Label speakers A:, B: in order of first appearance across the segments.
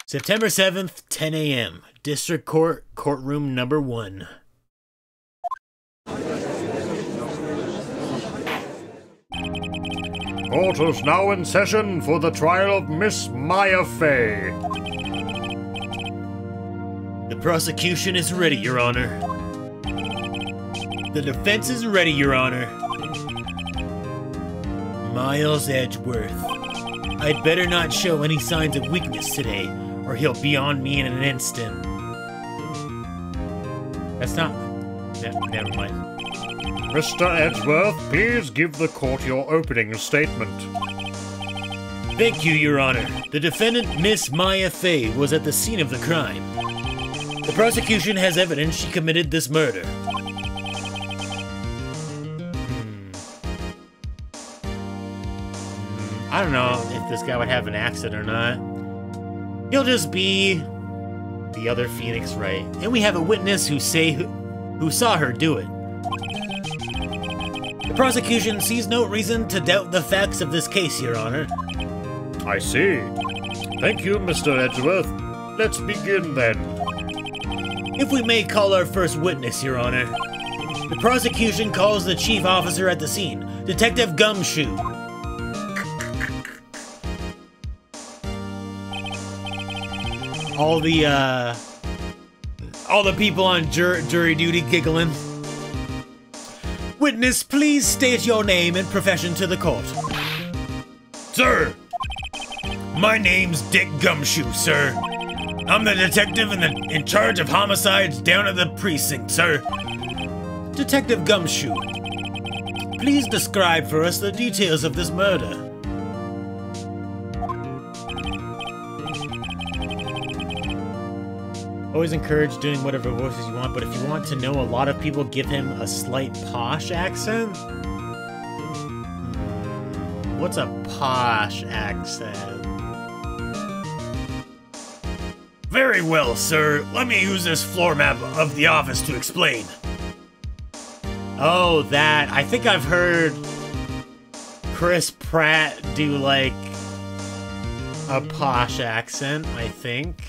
A: September 7th, 10 a.m. District Court, Courtroom Number 1.
B: Court is now in session for the trial of Miss Maya Fey.
A: The prosecution is ready, Your Honor. The defense is ready, Your Honor. Miles Edgeworth. I'd better not show any signs of weakness today, or he'll be on me in an instant. That's not... never mind.
B: Mr. Edgeworth, please give the court your opening statement.
A: Thank you, Your Honor. The defendant, Miss Maya Fey, was at the scene of the crime. The prosecution has evidence she committed this murder. I don't know if this guy would have an accent or not. He'll just be the other Phoenix Wright. And we have a witness who saw her do it. The prosecution sees no reason to doubt the facts of this case, Your Honor.
B: I see. Thank you, Mr. Edgeworth. Let's begin then.
A: If we may call our first witness, Your Honor. The prosecution calls the chief officer at the scene, Detective Gumshoe. All the people on jury duty giggling. Witness, please state your name and profession to the court. Sir, my name's Dick Gumshoe, sir. I'm the detective in charge of homicides down at the precinct, sir. Detective Gumshoe, please describe for us the details of this murder. Always encourage doing whatever voices you want, but if you want to know, a lot of people give him a slight posh accent. What's a posh accent? Very well, sir. Let me use this floor map of the office to explain. Oh, that. I think I've heard Chris Pratt do, like, a posh accent, I think.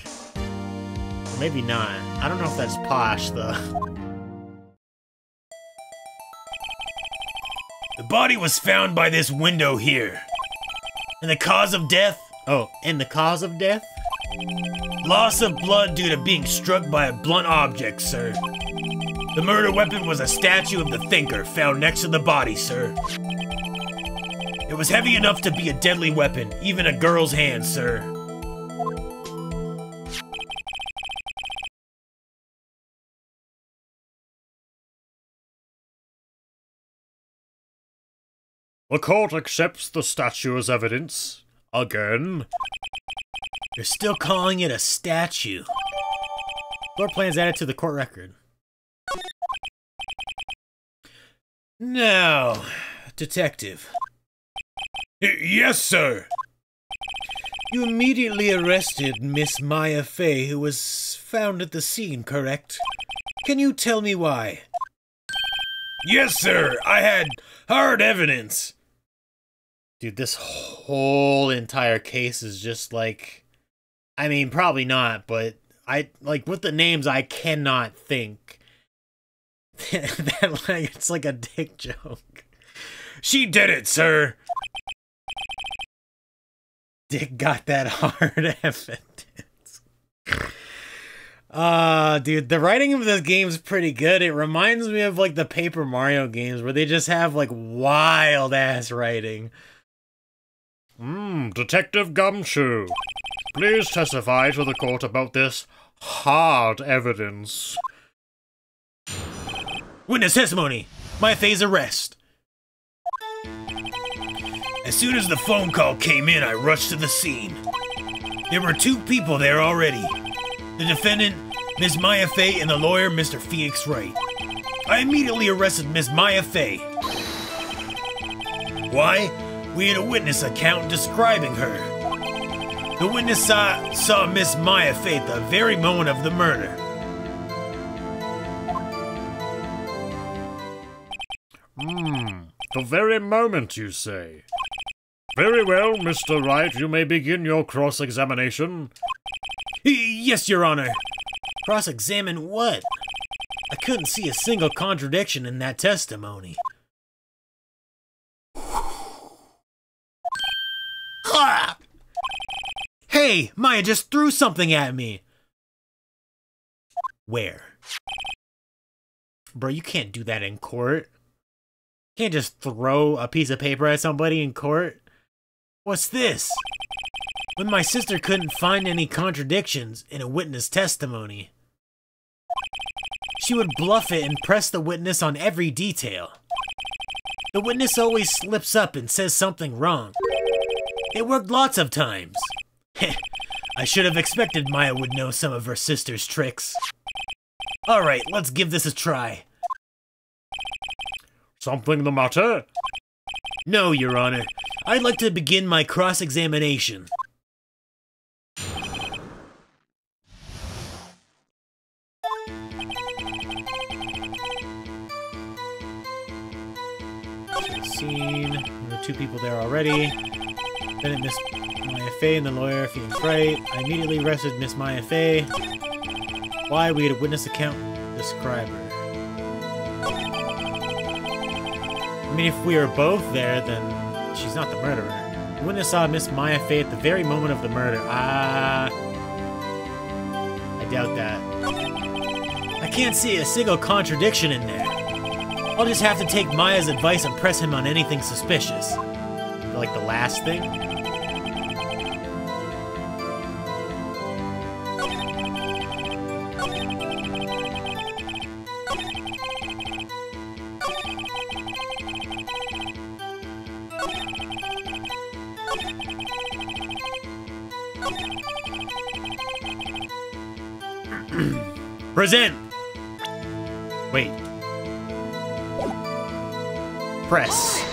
A: Maybe not. I don't know if that's posh, though. The body was found by this window here. And the cause of death? Oh, and the cause of death? Loss of blood due to being struck by a blunt object, sir. The murder weapon was a statue of the Thinker found next to the body, sir. It was heavy enough to be a deadly weapon, even a girl's hand, sir.
B: The court accepts the statue as evidence. Again.
A: You're still calling it a statue. Floor plans added to the court record. Now, detective. Yes, sir. You immediately arrested Miss Maya Fey, who was found at the scene, correct? Can you tell me why? Yes, sir. I had hard evidence. Dude, this whole entire case is just like... I mean, probably not, but with the names, I cannot think that, like, it's like a dick joke. She did it, sir. Dick got that hard evidence. Dude, the writing of this game is pretty good. It reminds me of, like, the Paper Mario games where they just have, like, wild-ass writing.
B: Detective Gumshoe, please testify to the court about this hard evidence.
A: Witness testimony. Maya Fey's arrest. As soon as the phone call came in, I rushed to the scene. There were two people there already. The defendant, Miss Maya Fey, and the lawyer, Mr. Phoenix Wright. I immediately arrested Miss Maya Fey. Why? We had a witness account describing her. The witness saw Miss Maya Fey at the very moment of the murder.
B: The very moment, you say? Very well, Mr. Wright, you may begin your cross-examination.
A: Yes, Your Honor. Cross-examine what? I couldn't see a single contradiction in that testimony. Ah! Hey, Maya just threw something at me. Where? Bro, you can't do that in court. You can't just throw a piece of paper at somebody in court. What's this? When my sister couldn't find any contradictions in a witness testimony, she would bluff it and press the witness on every detail. The witness always slips up and says something wrong. It worked lots of times. I should have expected Maya would know some of her sister's tricks. Alright, let's give this a try.
B: Something the matter?
A: No, Your Honor. I'd like to begin my cross-examination. Scene. There were two people there already. Defendant Miss Maya Fey and the lawyer Phoenix Wright. I immediately arrested Miss Maya Fey. Why? We had a witness account. Describe her. I mean, if we were both there, then she's not the murderer. The witness saw Miss Maya Fey at the very moment of the murder. I doubt that. I can't see a single contradiction in there. I'll just have to take Maya's advice and press him on anything suspicious. Like the last thing? Present! Wait. Press.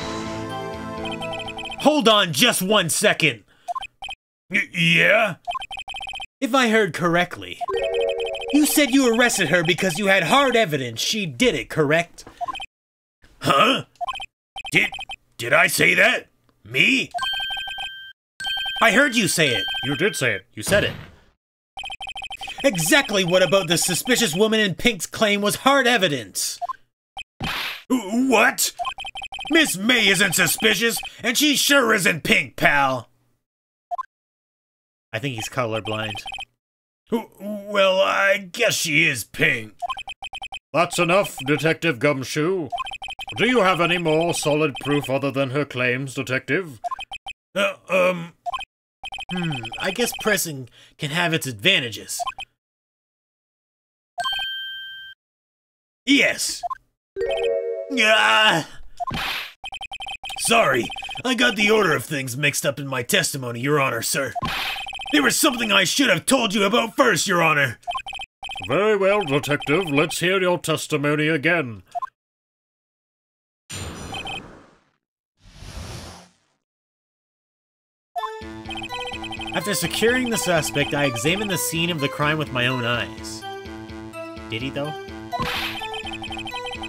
A: Hold on just 1 second. Yeah? If I heard correctly, you said you arrested her because you had hard evidence she did it, correct? Huh? Did I say that? Me? I heard you say it.
B: You did say it. You said it.
A: Exactly what about the suspicious woman in pink's claim was hard evidence? What? Miss May isn't suspicious, and she sure isn't pink, pal. I think he's colorblind. Well, I guess she is pink.
B: That's enough, Detective Gumshoe. Do you have any more solid proof other than her claims, Detective?
A: I guess pressing can have its advantages. Yes. Sorry, I got the order of things mixed up in my testimony, Your Honor, sir. There was something I should have told you about first, Your Honor.
B: Very well, Detective. Let's hear your testimony again.
A: After securing the suspect, I examined the scene of the crime with my own eyes. Did he, though?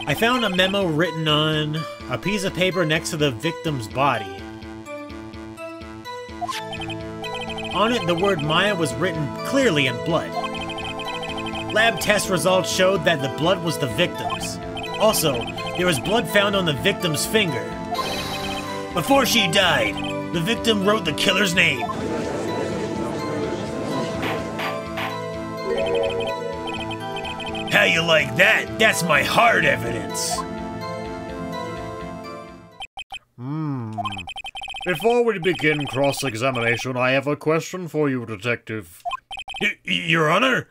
A: I found a memo written on a piece of paper next to the victim's body. On it, the word Maya was written clearly in blood. Lab test results showed that the blood was the victim's. Also, there was blood found on the victim's finger. Before she died, the victim wrote the killer's name. How you like that? That's my hard evidence.
B: Before we begin cross-examination, I have a question for you, Detective.
A: Your Honor?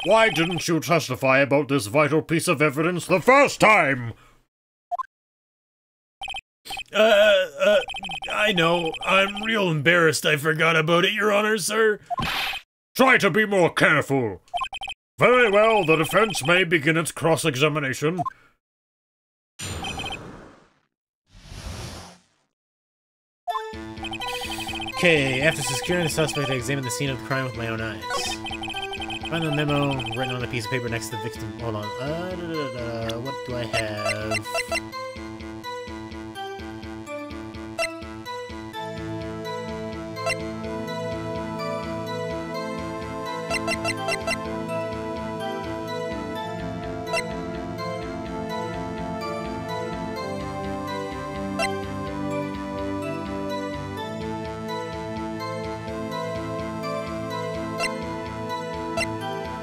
B: Why didn't you testify about this vital piece of evidence the first time?
A: I know. I'm real embarrassed I forgot about it, Your Honor, sir.
B: Try to be more careful. Very well, the defense may begin its cross-examination.
A: Okay, after securing the suspect, I examined the scene of the crime with my own eyes. Find the memo written on a piece of paper next to the victim. Hold on. What do I have?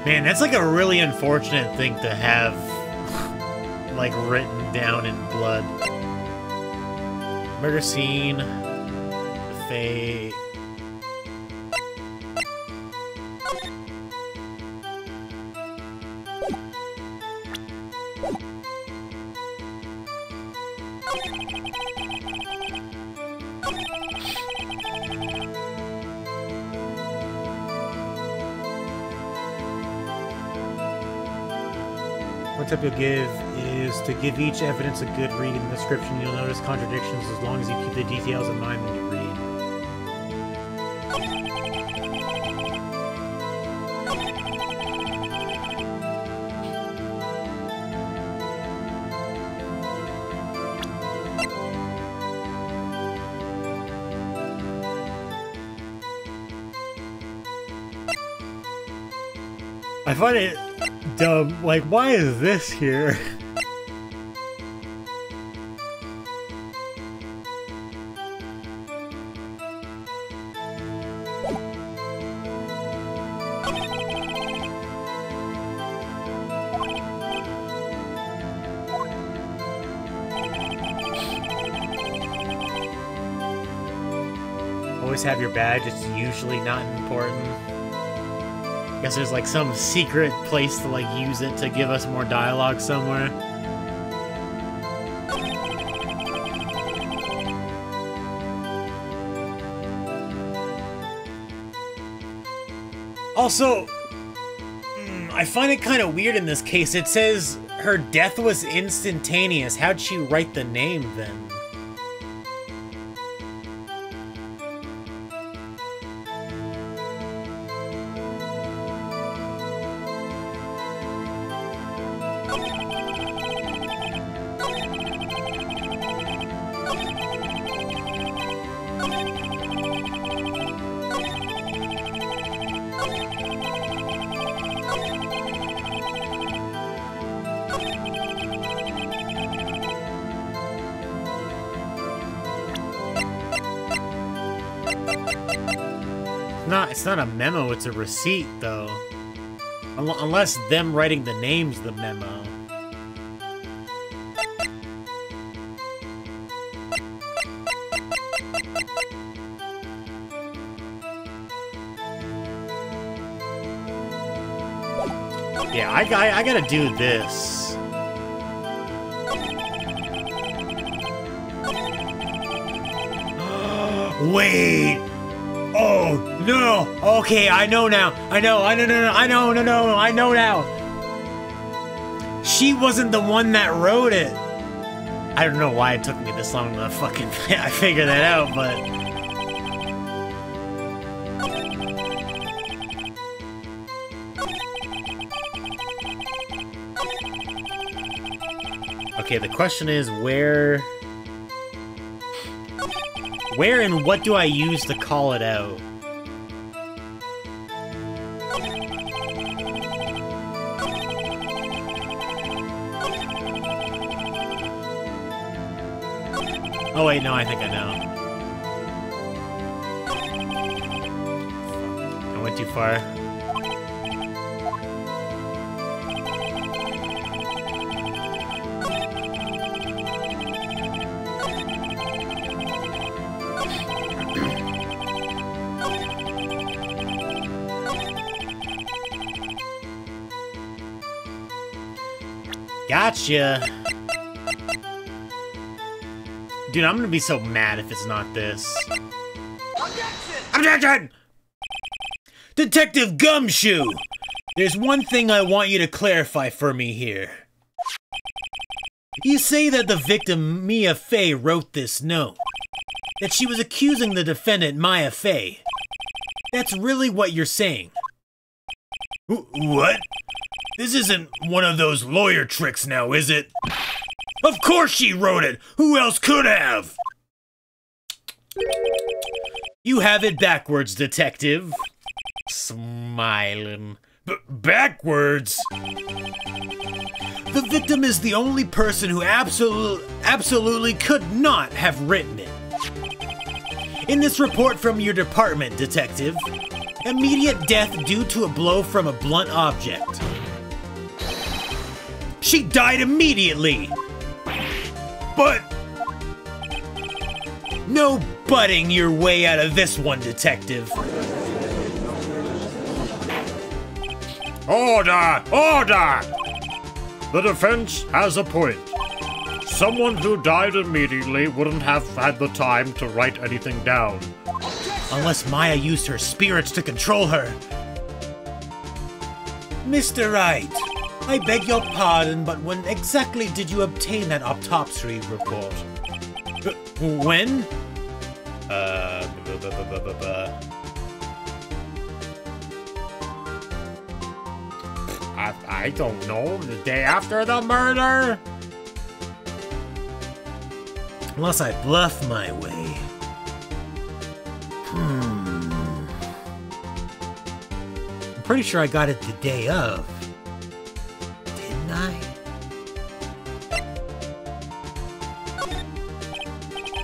A: Man, that's like a really unfortunate thing to have, like, written down in blood. Murder scene, Faye. One tip you'll give is to give each evidence a good read in the description. You'll notice contradictions as long as you keep the details in mind when you read. I find it dumb. Like, why is this here? Always have your badge. It's usually not important. I guess there's like some secret place to like use it to give us more dialogue somewhere. Also, I find it kind of weird in this case. It says her death was instantaneous. How'd she write the name then? It's not a memo, it's a receipt, though. Unless them writing the name's the memo. Yeah, I gotta do this. Wait! Oh, no! Okay, I know now! I know now! She wasn't the one that wrote it! I don't know why it took me this long to fucking figure that out, but... Okay, the question is where and what do I use to call it out? Oh wait, no, I think I know. I went too far. Gotcha! Dude, I'm gonna be so mad if it's not this. Objection! Detective Gumshoe! There's one thing I want you to clarify for me here. You say that the victim, Mia Fey, wrote this note. That she was accusing the defendant, Maya Fey. That's really what you're saying. What? This isn't one of those lawyer tricks now, is it? Of course she wrote it! Who else could have? You have it backwards, detective. Smiling. Backwards? The victim is the only person who absolutely could not have written it. In this report from your department, Detective, immediate death due to a blow from a blunt object. She died immediately! But... no butting your way out of this one, Detective.
B: Order! Order! The defense has a point. Someone who died immediately wouldn't have had the time to write anything down.
A: Unless Maya used her spirits to control her. Mr. Wright, I beg your pardon, but when exactly did you obtain that autopsy report? When?
B: I don't know, the day after the murder?
A: Unless I bluff my way. I'm pretty sure I got it the day of. Didn't I?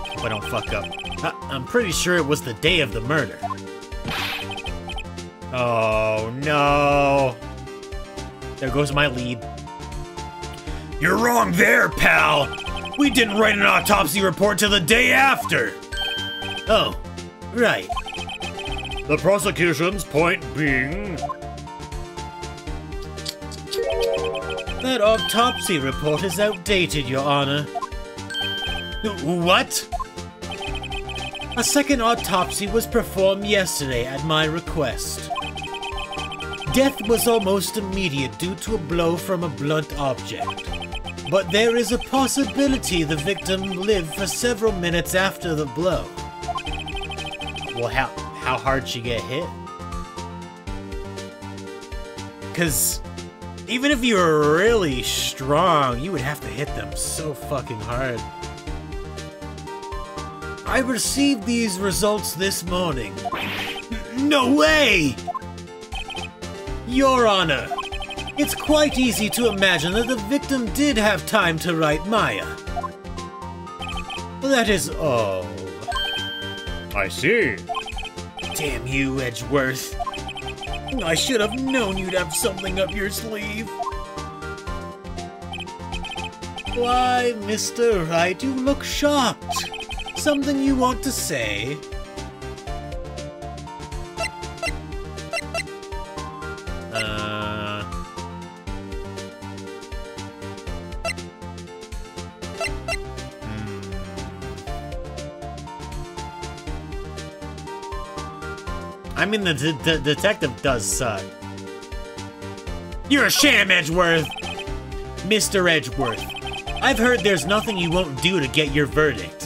A: Hope I don't fuck up. I'm pretty sure it was the day of the murder. Oh no. There goes my lead. You're wrong there, pal! We didn't write an autopsy report till the day after! Oh, right.
B: The prosecution's point being...
A: that autopsy report is outdated, Your Honor. What? A second autopsy was performed yesterday at my request. Death was almost immediate due to a blow from a blunt object. But there is a possibility the victim lived for several minutes after the blow. Well, how hard she get hit? Because even if you were really strong, you would have to hit them so fucking hard. I received these results this morning. No way! Your Honor, it's quite easy to imagine that the victim did have time to write Maya. That is all.
B: I see.
A: Damn you, Edgeworth. I should have known you'd have something up your sleeve. Why, Mr. Wright, you look shocked. Something you want to say? I mean, the detective does suck. You're a sham, Edgeworth! Mr. Edgeworth, I've heard there's nothing you won't do to get your verdict.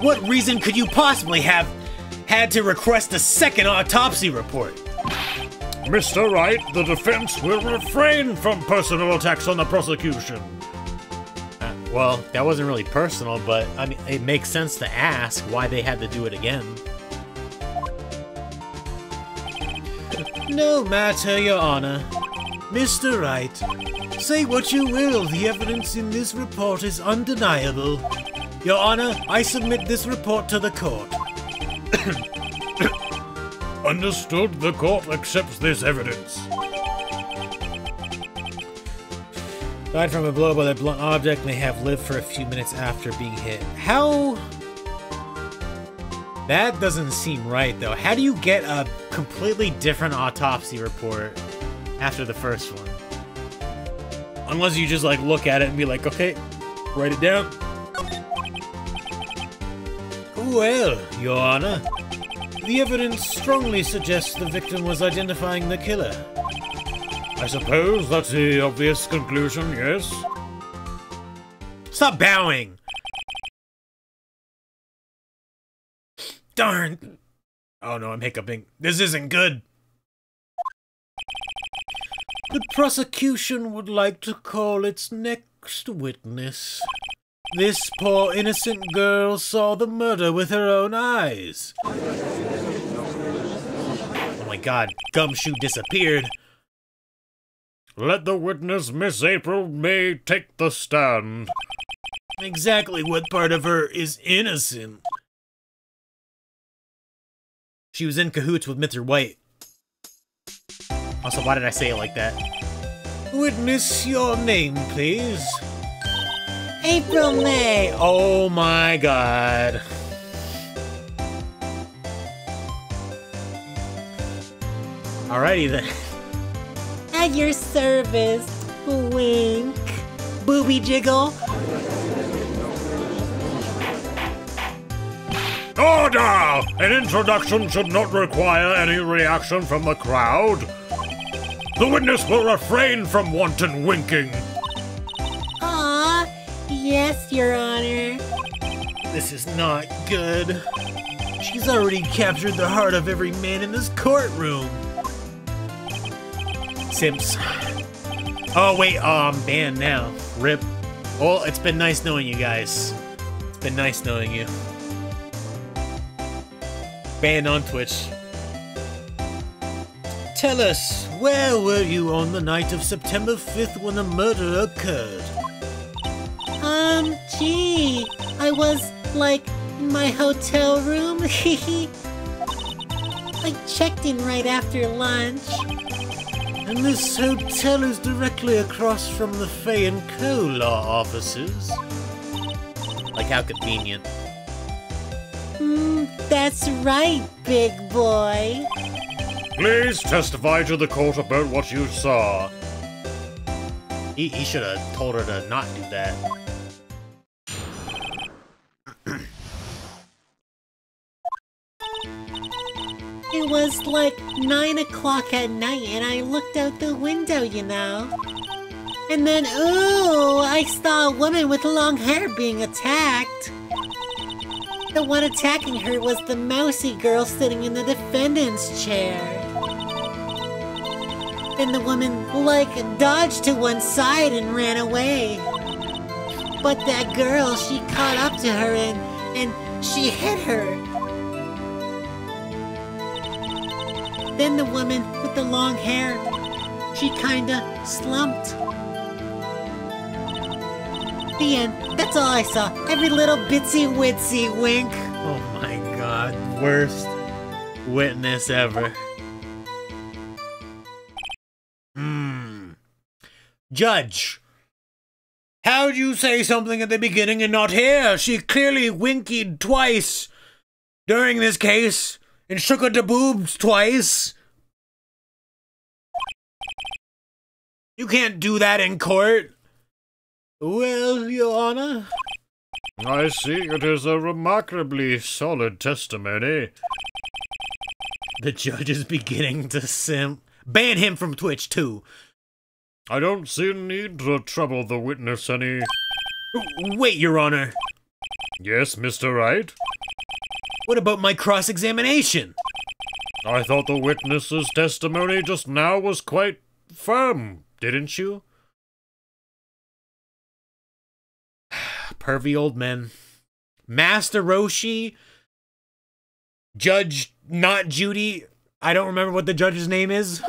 A: What reason could you possibly have had to request a second autopsy report?
B: Mr. Wright, the defense will refrain from personal attacks on the prosecution.
A: Well, that wasn't really personal, but I mean, it makes sense to ask why they had to do it again. No matter, Your Honor. Mr. Wright, say what you will, the evidence in this report is undeniable. Your Honor, I submit this report to the court.
B: Understood, the court accepts this evidence.
A: Died from a blow by a blunt object, may have lived for a few minutes after being hit. How? That doesn't seem right, though. How do you get a completely different autopsy report after the first one? Unless you just, like, look at it and be like, okay, write it down. Well, Your Honor, the evidence strongly suggests the victim was identifying the killer.
B: I suppose that's the obvious conclusion, yes?
A: Stop bowing! Darn! Oh no, I'm hiccuping. This isn't good. The prosecution would like to call its next witness. This poor innocent girl saw the murder with her own eyes. Oh my god, Gumshoe disappeared.
B: Let the witness, Miss April May, take the stand.
A: Exactly what part of her is innocent? She was in cahoots with Mr. White. Also, why did I say it like that? Witness, your name, please. April May. Oh my god. Alrighty then. At your service. Wink. Booby jiggle.
B: Order! An introduction should not require any reaction from the crowd. The witness will refrain from wanton winking.
C: Ah, yes, Your Honor.
A: This is not good. She's already captured the heart of every man in this courtroom. Simps. Oh wait, I'm banned now. Rip. Well, it's been nice knowing you guys. It's been nice knowing you. Banned on Twitch. Tell us, where were you on the night of September 5th when the murder occurred?
C: Gee, I was, like, in my hotel room. I checked in right after lunch.
A: And this hotel is directly across from the Fay & Co. law offices. Like, how convenient.
C: That's right, big boy.
B: Please testify to the court about what you saw.
A: He should have told her to not do that.
C: It was like 9 o'clock at night and I looked out the window, you know. And then, ooh, I saw a woman with long hair being attacked. The one attacking her was the mousy girl sitting in the defendant's chair. Then the woman, like, dodged to one side and ran away. But that girl, she caught up to her and she hit her. Then the woman with the long hair, she kinda slumped. The end. That's all I saw. Every little bitsy witsy wink.
A: Oh my god, worst witness ever. Judge, how'd you say something at the beginning and not here? She clearly winkied twice during this case and shook her the boobs twice. You can't do that in court. Well, Your Honor.
B: I see it is a remarkably solid testimony.
A: The judge is beginning to simp. Ban him from Twitch, too.
B: I don't see a need to trouble the witness any...
A: Wait, Your Honor.
B: Yes, Mr. Wright?
A: What about my cross-examination?
B: I thought the witness's testimony just now was quite firm, didn't you?
A: Pervy old men. Master Roshi. Judge not Judy. I don't remember what the judge's name is.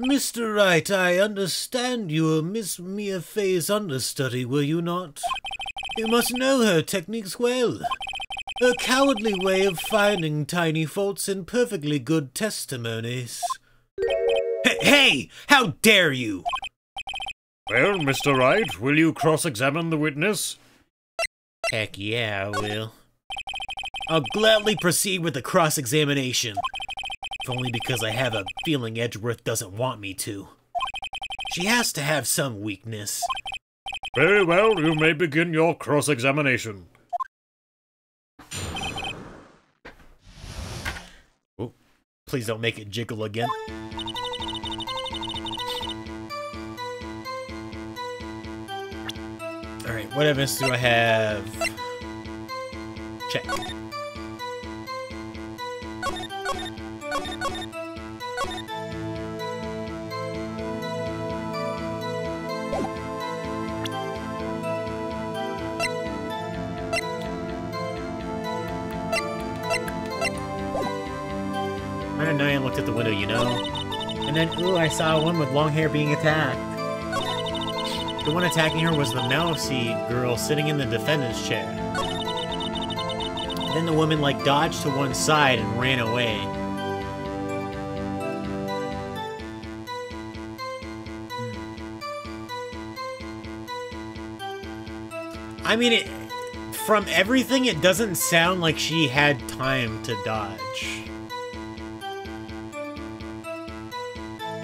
A: Mr. Wright, I understand you were Miss Mia Fey's understudy, were you not? You must know her techniques well. Her cowardly way of finding tiny faults in perfectly good testimonies. Hey! How dare you!
B: Well, Mr. Wright, will you cross-examine the witness?
A: Heck yeah, I will. I'll gladly proceed with the cross-examination. If only because I have a feeling Edgeworth doesn't want me to. She has to have some weakness.
B: Very well, you may begin your cross-examination.
A: Oh, please don't make it jiggle again. Alright, what evidence do I have? Check.
D: I don't know, I looked at the window, you know? And then, ooh, I saw a woman with long hair being attacked. The one attacking her was the mousy girl sitting in the defendant's chair. Then the woman, like, dodged to one side and ran away. I mean, from everything, it doesn't sound like she had time to dodge.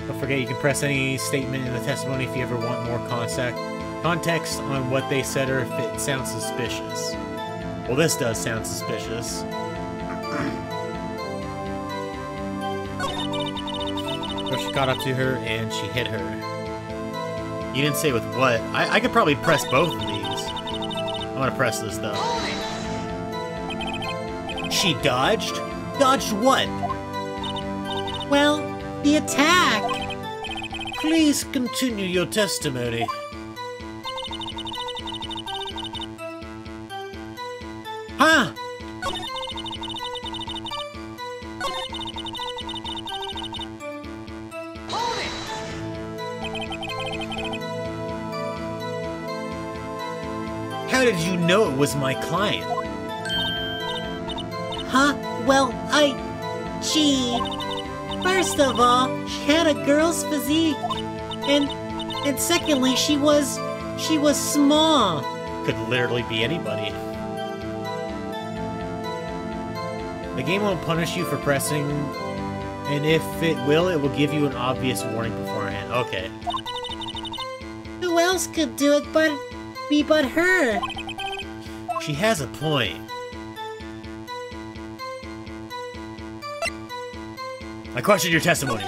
D: Don't forget, you can press any statement in the testimony if you ever want more context on what they said or if it sounds suspicious. Well, this does sound suspicious. So she caught up to her and she hit her. You didn't say with what. I could probably press both of these. I'm gonna press this though. She dodged? Dodged what?
C: Well, the attack.
A: Please continue your testimony.
C: Huh?
A: How did you know it was my client?
C: Huh? Well, Gee. First of all, she had a girl's physique. And secondly, she was small.
D: Could literally be anybody. The game won't punish you for pressing, and if it will give you an obvious warning beforehand. Okay.
C: Who else could do it but her?
D: She has a point. I question your testimony.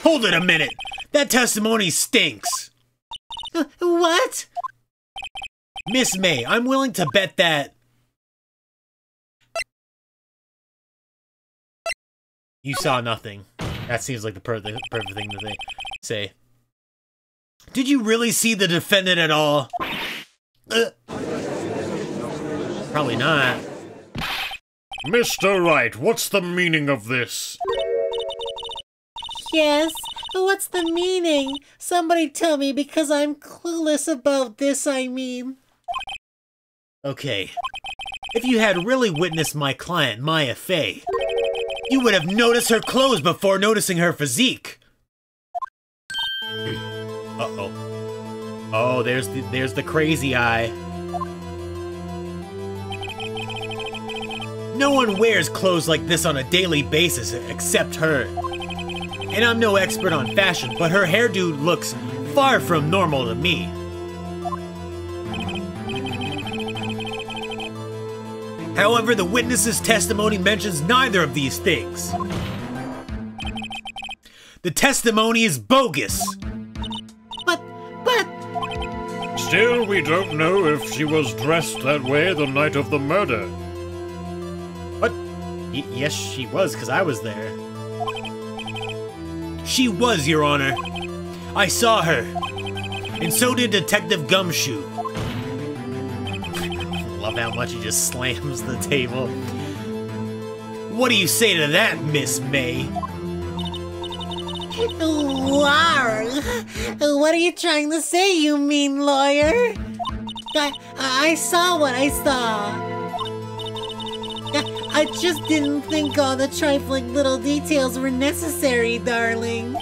D: Hold it a minute! That testimony stinks!
C: What?
D: Miss May, I'm willing to bet that... You saw nothing. That seems like the perfect thing to say. Did you really see the defendant at all? Probably not.
B: Mr. Wright, what's the meaning of this?
C: Yes, what's the meaning? Somebody tell me because I'm clueless about this, I mean.
D: Okay. If you had really witnessed my client, Maya Fey, you would have noticed her clothes before noticing her physique. Uh-oh. Oh, there's the crazy eye. No one wears clothes like this on a daily basis except her. And I'm no expert on fashion, but her hairdo looks far from normal to me. However, the witness's testimony mentions neither of these things. The testimony is bogus.
C: But...
B: Still, we don't know if she was dressed that way the night of the murder.
D: What? Yes, she was, because I was there. She was, Your Honor. I saw her. And so did Detective Gumshoe. Love how much he just slams the table. What do you say to that, Miss May?
C: Wow. What are you trying to say, you mean lawyer? I saw what I saw. I just didn't think all the trifling little details were necessary, darling.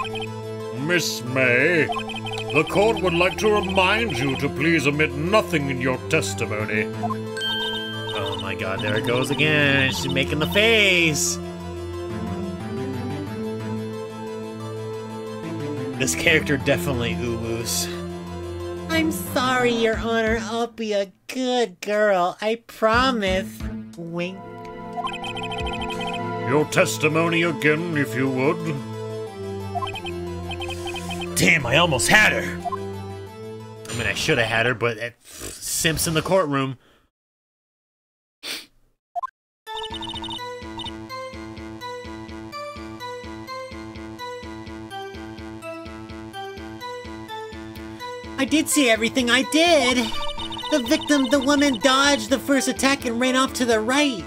B: Miss May, the court would like to remind you to please omit nothing in your testimony.
D: Oh my god, there it goes again. She's making the face. This character definitely oo-woos.
C: I'm sorry, Your Honor. I'll be a good girl. I promise. Wink.
B: Your testimony again, if you would.
D: Damn, I almost had her. I mean, I should have had her, but simps in the courtroom.
C: I did see everything I did. The victim, the woman, dodged the first attack and ran off to the right.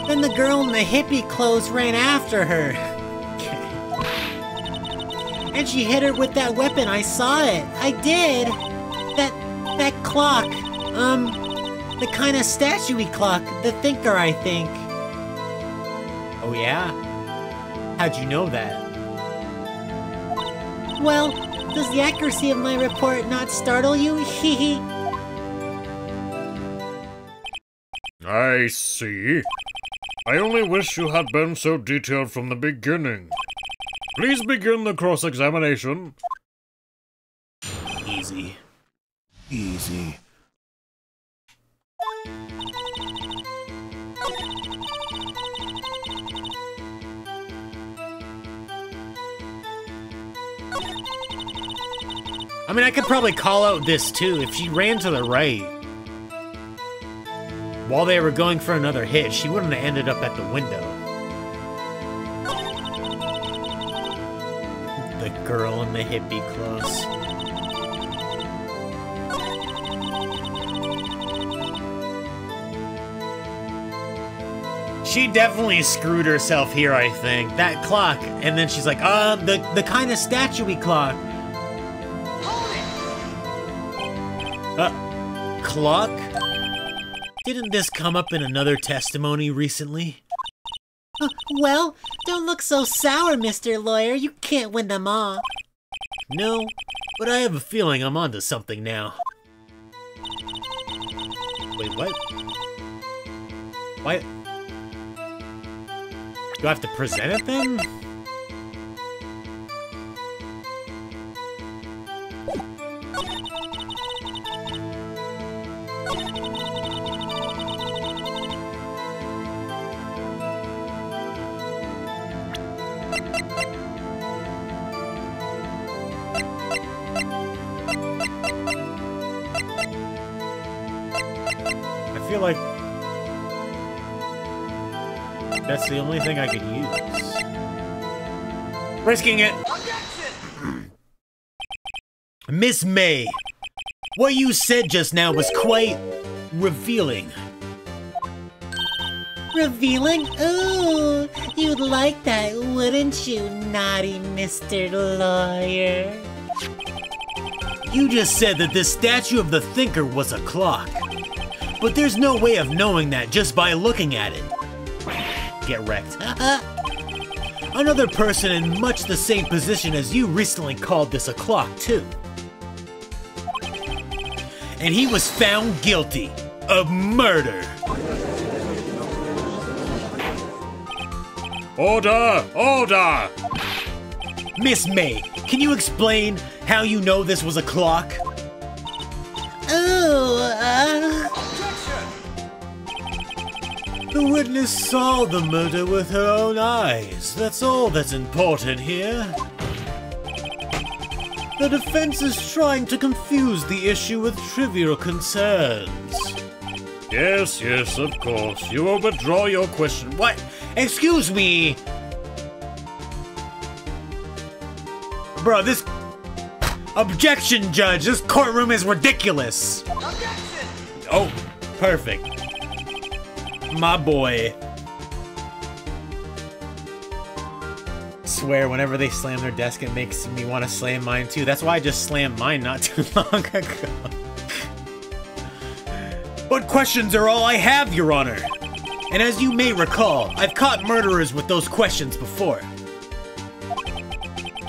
C: Then the girl in the hippie clothes ran after her. And she hit her with that weapon. I saw it. I did. That clock. The kind of statue-y clock. The thinker, I think.
D: Oh yeah? How'd you know that?
C: Well, does the accuracy of my report not startle you? Hehe.
B: I see. I only wish you had been so detailed from the beginning. Please begin the cross-examination.
A: Easy. Easy.
D: I mean, I could probably call out this too. If she ran to the right while they were going for another hit, she wouldn't have ended up at the window. The girl in the hippie clothes. She definitely screwed herself here, I think. That clock, and then she's like, the kind of statue-y clock. Clock? Didn't this come up in another testimony recently?
C: Well, don't look so sour, Mr. Lawyer. You can't win them all.
D: No, but I have a feeling I'm onto something now. Wait, what? Why? Do I have to present it then? I feel like that's the only thing I could use. Risking it! Miss May, what you said just now was quite revealing.
C: Revealing? Ooh, you'd like that, wouldn't you, naughty Mr. Lawyer?
D: You just said that this statue of the thinker was a clock. But there's no way of knowing that just by looking at it. Get wrecked. Another person in much the same position as you recently called this a clock, too. And he was found guilty of murder.
B: Order! Order!
D: Miss May, can you explain how you know this was a clock?
C: Ooh,
D: The witness saw the murder with her own eyes. That's all that's important here. The defense is trying to confuse the issue with trivial concerns.
B: Yes, yes, of course. You will withdraw your question.
D: What? Excuse me! Bro, this... Objection, Judge! This courtroom is ridiculous! Objection! Oh, perfect. My boy. Swear, whenever they slam their desk, it makes me want to slam mine too. That's why I just slammed mine not too long ago. But questions are all I have, Your Honor. And as you may recall, I've caught murderers with those questions before.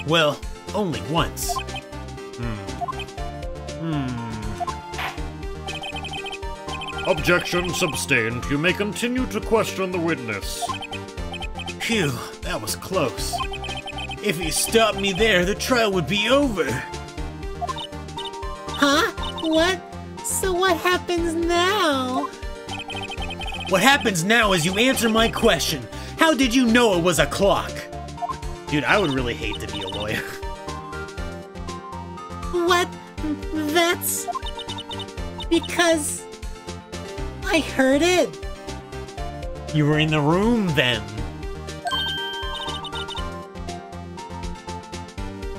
D: Well, only once.
B: Objection sustained. You may continue to question the witness.
D: Phew, that was close. If he stopped me there, the trial would be over.
C: huh? What? So what happens now?
D: What happens now is you answer my question. How did you know it was a clock? Dude, I would really hate to be a lawyer.
C: What? That's... because... I heard it.
D: You were in the room then.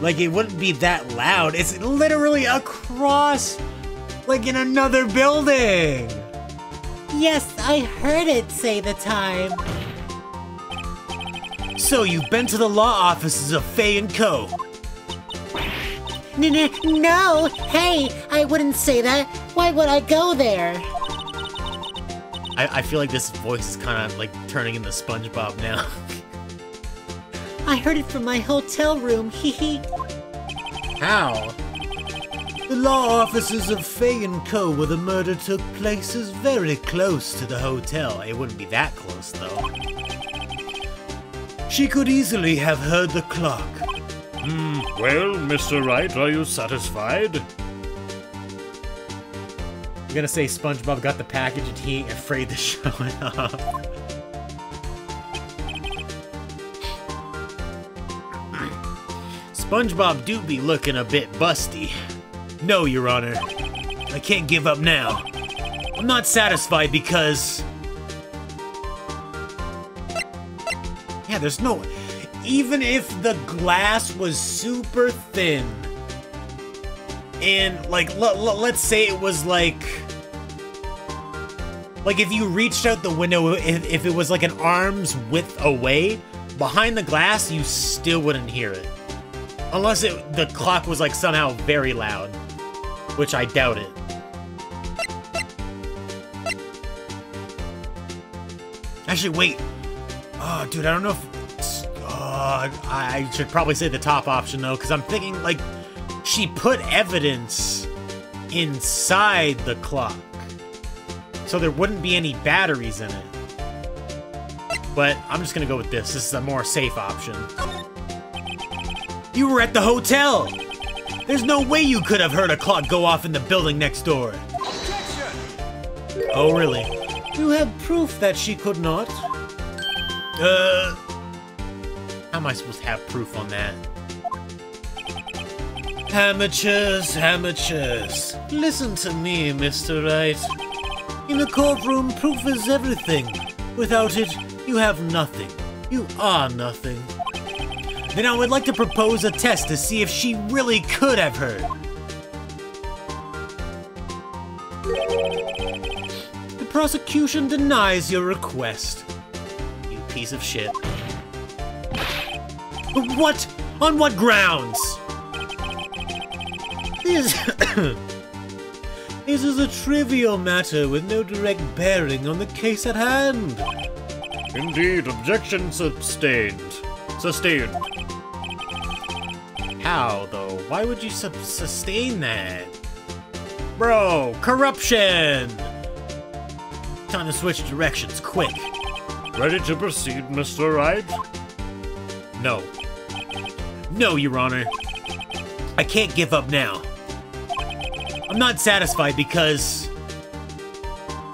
D: Like, it wouldn't be that loud. It's literally across, like in another building.
C: Yes, I heard it say the time.
A: So you've been to the law offices of Fay & Co.
C: No! Hey, I wouldn't say that. Why would I go there?
D: I feel like this voice is kind of like turning into SpongeBob now.
C: I heard it from my hotel room, hee.
D: How?
A: The law offices of Fay & Co. where the murder took place is very close to the hotel.
D: It wouldn't be that close, though.
A: She could easily have heard the clock.
B: Well, Mr. Wright, are you satisfied?
D: I'm gonna say SpongeBob got the package and he ain't afraid to show it off.
A: SpongeBob do be looking a bit busty. No, Your Honor. I can't give up now. I'm not satisfied because... Yeah, there's no... Even if the glass was super thin, and, like, let's say it was, like, if you reached out the window, if it was, like, an arm's width away, behind the glass, you still wouldn't hear it. Unless the clock was, like, somehow very loud, which I doubt it. Actually, wait. Oh, dude, I don't know if... I should probably say the top option, though, because I'm thinking, like, she put evidence inside the clock. So there wouldn't be any batteries in it. But I'm just going to go with this. This is a more safe option. You were at the hotel! There's no way you could have heard a clock go off in the building next door. Oh, really? You have proof that she could not?
D: How am I supposed to have proof on that?
A: Amateurs, amateurs. Listen to me, Mr. Wright. In the courtroom, proof is everything. Without it, you have nothing. You are nothing. Then I would like to propose a test to see if she really could have heard. The prosecution denies your request. You piece of shit. What? On what grounds? This is a trivial matter with no direct bearing on the case at hand.
B: Indeed, objection sustained.
D: How, though? Why would you sustain that? Bro, corruption!
A: Time to switch directions, quick.
B: Ready to proceed, Mr. Wright?
A: No. No, Your Honor. I can't give up now. I'm not satisfied because...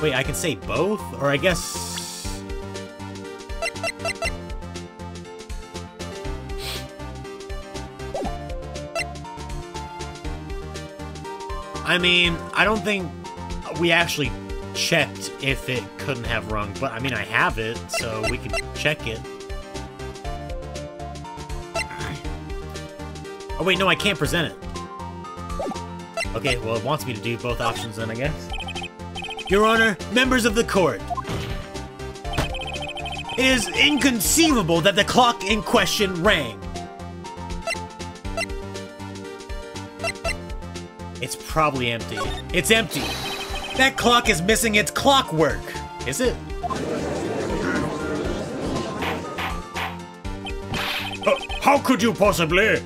A: Wait, I can say both? Or I guess... I mean, I don't think we actually checked if it couldn't have rung, but I mean, I have it, so we can check it. Oh wait, no, I can't present it. Okay, well, it wants me to do both options then, I guess. Your Honor, members of the court. It is inconceivable that the clock in question rang. It's probably empty. It's empty. That clock is missing its clockwork. Is it?
B: How could you possibly?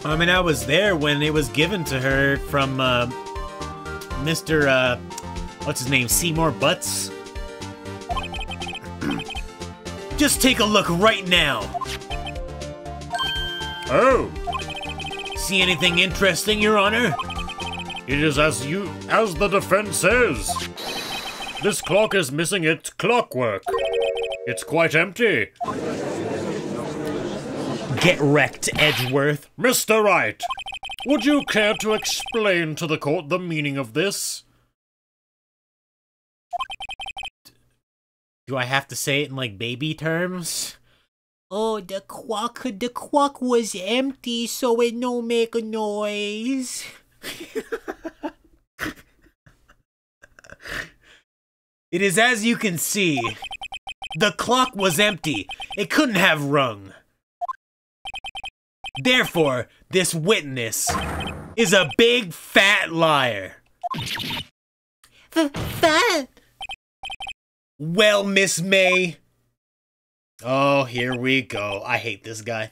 A: I mean, I was there when it was given to her from, Mr., what's his name, Seymour Butts? Just take a look right now.
B: Oh.
A: See anything interesting, Your Honor?
B: It is as the defense says. This clock is missing its clockwork. It's quite empty.
A: Get wrecked, Edgeworth.
B: Mr. Wright, would you care to explain to the court the meaning of this?
A: Do I have to say it in, like, baby terms?
C: Oh, the clock was empty, so it no make a noise.
A: It is as you can see. The clock was empty. It couldn't have rung. Therefore, this witness is a big fat liar.
C: Fat?
A: Well, Miss May. Oh, here we go. I hate this guy.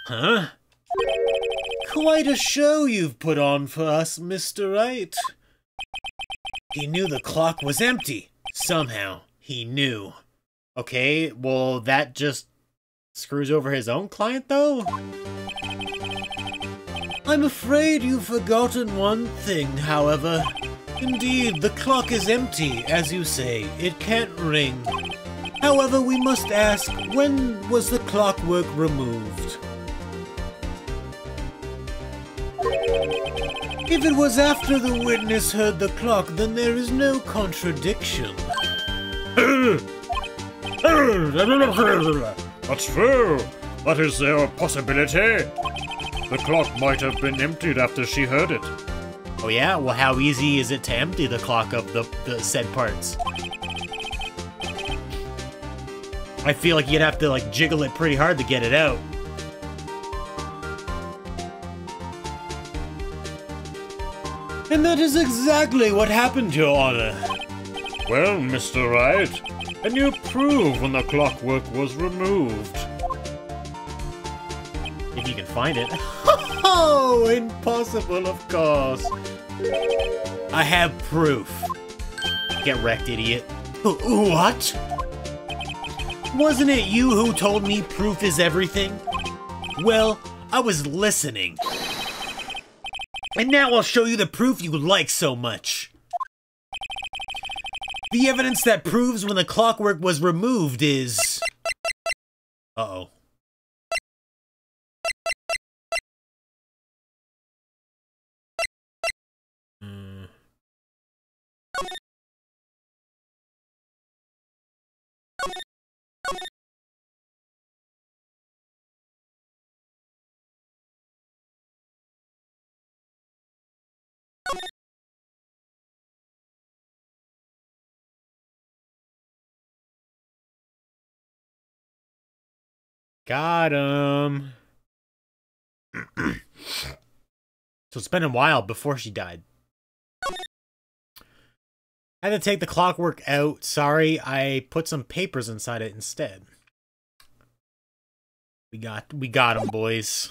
A: Huh? Quite a show you've put on for us, Mr. Wright. He knew the clock was empty. Somehow, he knew. Okay, well, that just screws over his own client, though? I'm afraid you've forgotten one thing, however. Indeed, the clock is empty, as you say. It can't ring. However, we must ask, when was the clockwork removed? If it was after the witness heard the clock, then there is no contradiction.
B: That's true. That is a possibility. The clock might have been emptied after she heard it.
A: Oh yeah? Well, how easy is it to empty the clock of the said parts? I feel like you'd have to, like, jiggle it pretty hard to get it out. And that is exactly what happened, Your Honor.
B: Well, Mr. Wright, can you prove when the clockwork was removed?
A: If you can find it. Oh, impossible, of course. I have proof. Get wrecked, idiot. What? Wasn't it you who told me proof is everything? Well, I was listening. And now I'll show you the proof you like so much. The evidence that proves when the clockwork was removed is... Uh-oh. Got him. So it's been a while before she died. I had to take the clockwork out. Sorry, I put some papers inside it instead. We got him, boys.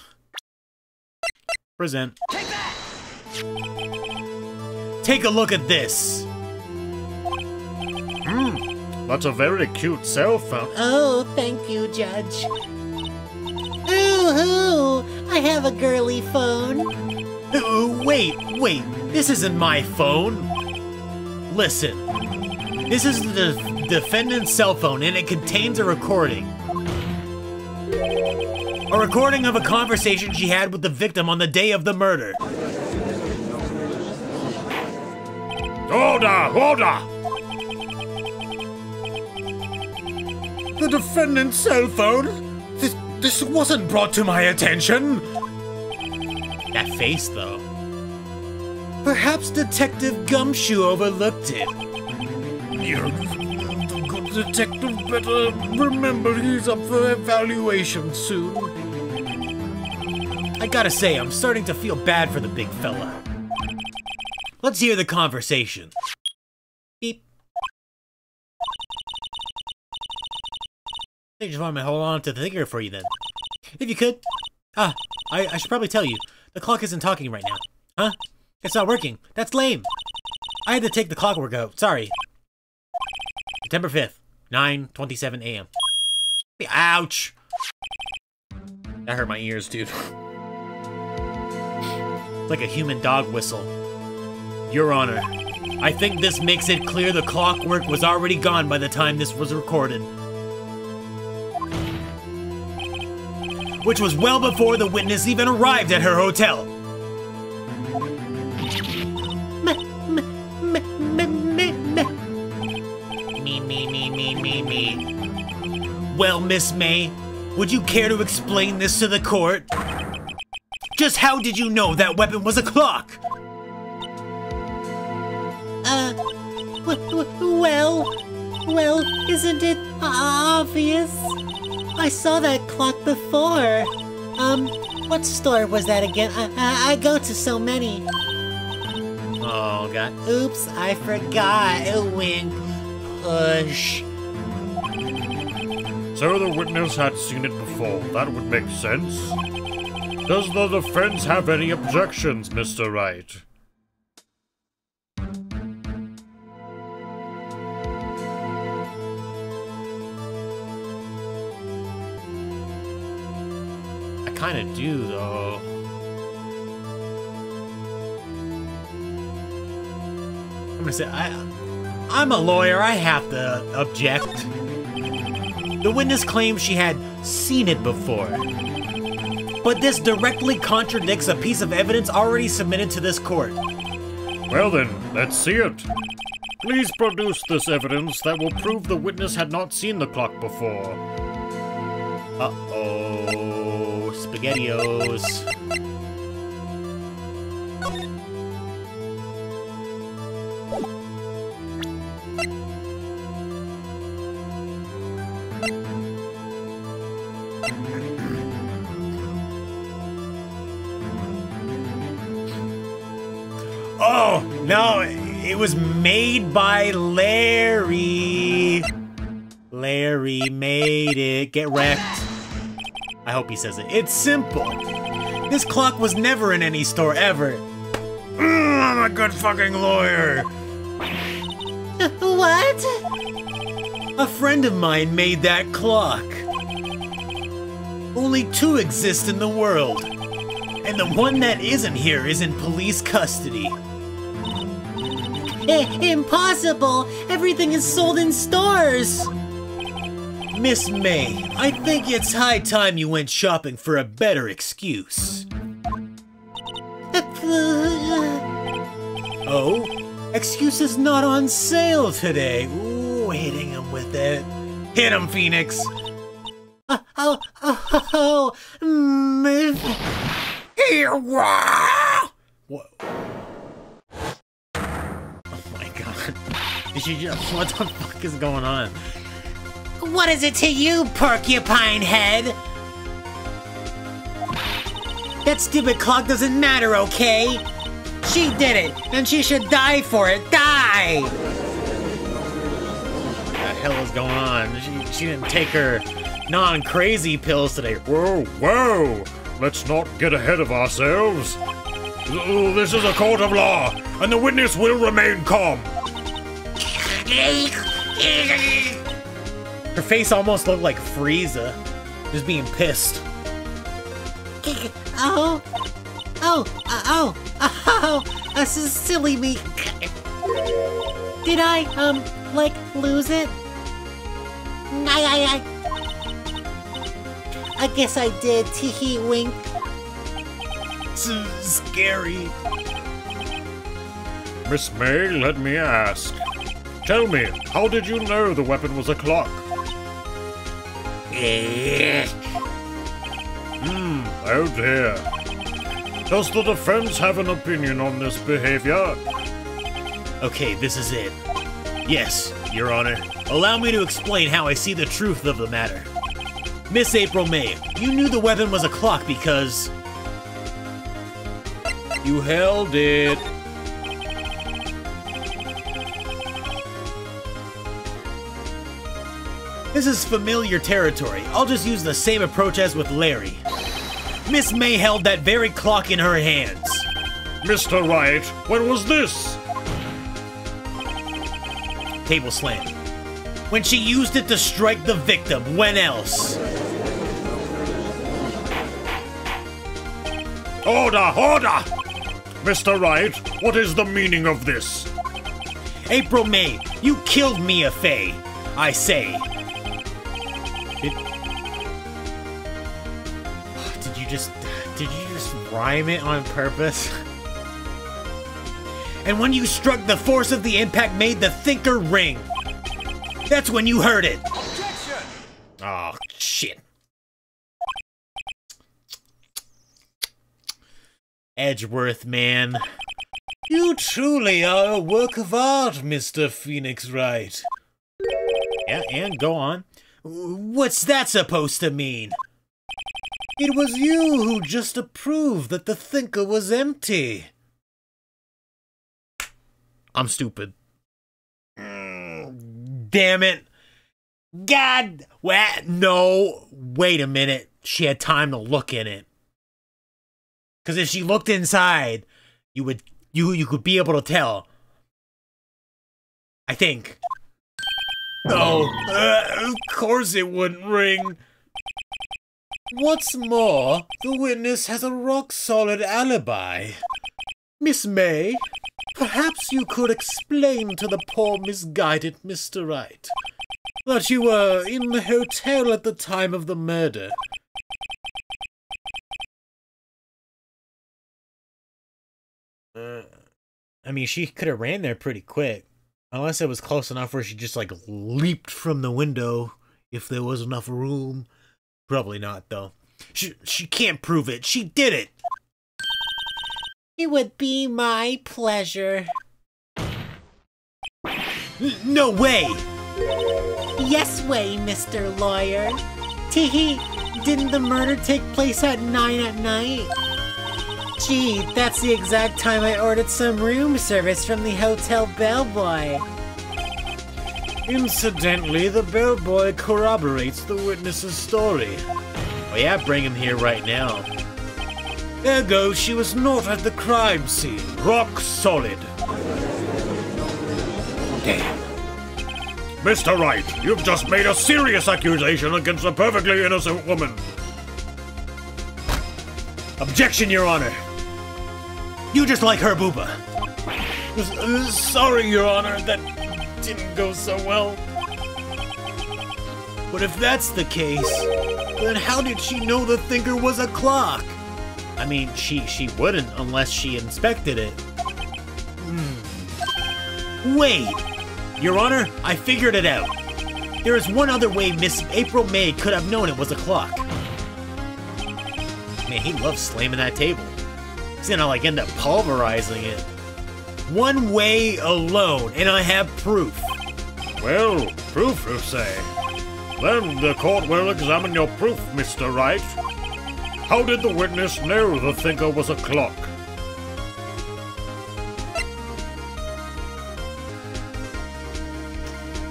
A: Present. Take that! Take a look at this.
B: That's a very cute cell phone.
C: Oh, thank you, Judge. Ooh, I have a girly phone.
A: Wait, this isn't my phone. Listen, this is the defendant's cell phone and it contains a recording. A recording of a conversation she had with the victim on the day of the murder.
B: Order!
A: The defendant's cell phone? This wasn't brought to my attention. That face, though. Perhaps Detective Gumshoe overlooked it. The good detective better remember he's up for evaluation soon. I gotta say, I'm starting to feel bad for the big fella. Let's hear the conversation. Beep. I just want to hold on to the thinker for you then. If you could. I should probably tell you. The clock isn't talking right now. Huh? It's not working. That's lame. I had to take the clockwork out. Sorry. September 5th, 9:27 a.m. Ouch! That hurt my ears, dude. It's like a human dog whistle. Your Honor, I think this makes it clear the clockwork was already gone by the time this was recorded. Which was well before the witness even arrived at her hotel. Me. Well, Miss May, would you care to explain this to the court? Just how did you know that weapon was a clock?
C: Well, isn't it obvious? I saw that clock before. What store was that again? I go to so many.
D: Oh, God.
C: Oops, I forgot. Wink. Push.
B: So the witness had seen it before. That would make sense. Does the defense have any objections, Mr. Wright?
D: I kind of do, though. I'm gonna say, I'm a lawyer. I have to object. The witness claims she had seen it before. But this directly contradicts a piece of evidence already submitted to this court.
B: Well then, let's see it. Please produce this evidence that will prove the witness had not seen the clock before.
D: Uh-oh, SpaghettiOs. Oh, no, it was made by Larry. Larry made it. Get wrecked. I hope he says it. It's simple. This clock was never in any store ever. I'm a good fucking lawyer.
C: What?
D: A friend of mine made that clock. Only two exist in the world. And the one that isn't here is in police custody.
C: Impossible! Everything is sold in stores!
D: Miss May, I think it's high time you went shopping for a better excuse. Oh? Excuse is not on sale today. Ooh, hitting him with it. Hit him, Phoenix! Here, what? Oh my god. Did she just, what the fuck is going on?
C: What is it to you, porcupine head?
D: That stupid clock doesn't matter, okay? She did it, and she should die for it. Die! What the hell is going on? She didn't take her non-crazy pills today.
B: Whoa, whoa! Let's not get ahead of ourselves. This is a court of law, and the witness will remain calm.
D: Her face almost looked like Frieza, just being pissed.
C: This is silly me. Did I, like, lose it? I guess I did, teehee wink.
D: So scary.
B: Miss May, let me ask. Tell me, how did you know the weapon was a clock? Oh dear. Does the defense have an opinion on this behavior?
D: Okay, this is it. Yes, Your Honor. Allow me to explain how I see the truth of the matter. Miss April May, you knew the weapon was a clock because... you held it. This is familiar territory. I'll just use the same approach as with Larry. Miss May held that very clock in her hands.
B: Mr. Wright, when was this?
D: Table slam. When she used it to strike the victim, when else?
B: Order! Order! Mr. Wright, what is the meaning of this?
D: April May, you killed Mia Fey. I say. Did you just rhyme it on purpose? And when you struck, the force of the impact made the thinker ring. That's when you heard it. Objection! Oh, shit. Edgeworth, man. You
A: You truly are a work of art, Mr. Phoenix Wright.
D: Yeah, and go on.
A: What's that supposed to mean? It was you who just approved that the thinker was empty.
D: I'm stupid.
A: Damn it.
D: God, what? No, wait a minute. She had time to look in it. Because if she looked inside, you could be able to tell. I think.
A: Oh, of course it wouldn't ring. What's more, the witness has a rock-solid alibi. Miss May, perhaps you could explain to the poor misguided Mr. Wright that you were in the hotel at the time of the murder.
D: I mean, she could have ran there pretty quick. Unless it was close enough where she just, like, leaped from the window if there was enough room. Probably not, though. She can't prove it. She did it!
C: It would be my pleasure.
D: No way!
C: Yes way, Mr. Lawyer. Teehee, didn't the murder take place at 9 at night? Gee, that's the exact time I ordered some room service from the hotel bellboy.
A: Incidentally, the bellboy corroborates the witness's story.
D: Oh yeah, bring him here right now.
A: Ergo, she was not at the crime scene. Rock solid.
B: Damn. Mr. Wright, you've just made a serious accusation against a perfectly innocent woman.
D: Objection, Your Honor. You just like her, Booba.
A: Sorry, Your Honor, that didn't go so well. But if that's the case, then how did she know the thinker was a clock?
D: I mean, she wouldn't unless she inspected it. Wait! Your Honor, I figured it out. There is one other way Miss April May could have known it was a clock. Man, he loves slamming that table. He's gonna, like, end up pulverizing it. One way alone, and I have proof.
B: Well, proof, you say? Then the court will examine your proof, Mr. Wright. How did the witness know the thinker was a clock?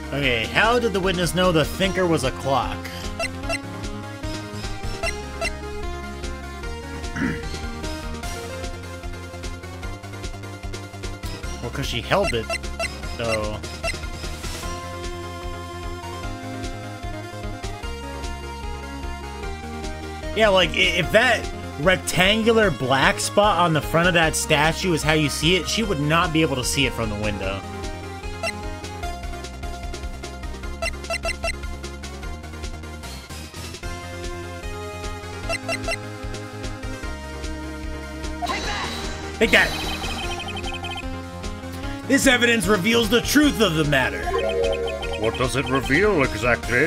D: Okay, how did the witness know the thinker was a clock? Well, because she held it, so... Yeah, like, if that rectangular black spot on the front of that statue is how you see it, she would not be able to see it from the window. Take that! This evidence reveals the truth of the matter.
B: What does it reveal exactly?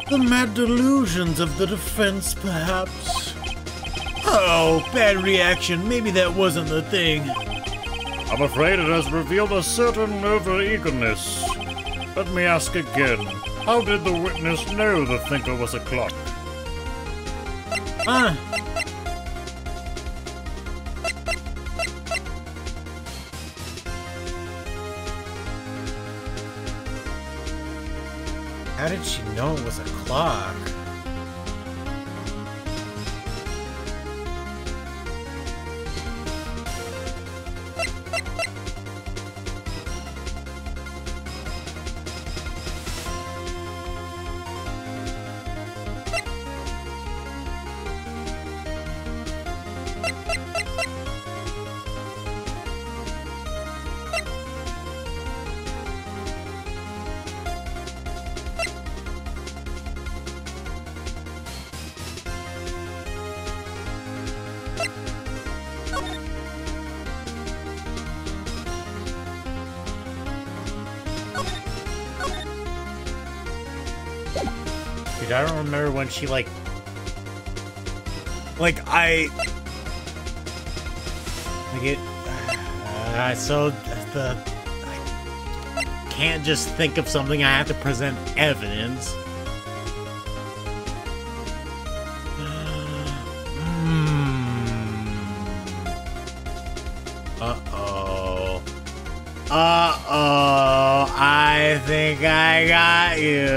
A: The mad delusions of the defense, perhaps? Oh, bad reaction. Maybe that wasn't the thing.
B: I'm afraid it has revealed a certain over-eagerness. Let me ask again. How did the witness know the thinker was a clock?
D: How did she know it was a clock? Dude, I don't remember when she, like, So the I can't just think of something. I have to present evidence. Uh-oh. Uh-oh. I think I got you.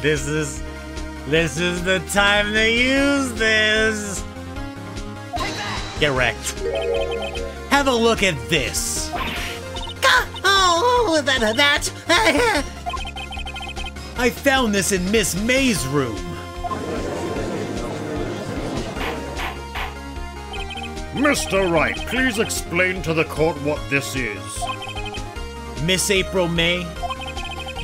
D: This is the time to use this. Get wrecked. Have a look at this.
C: Oh, that.
D: I found this in Miss May's room.
B: Mr. Wright, please explain to the court what this is.
D: Miss April May,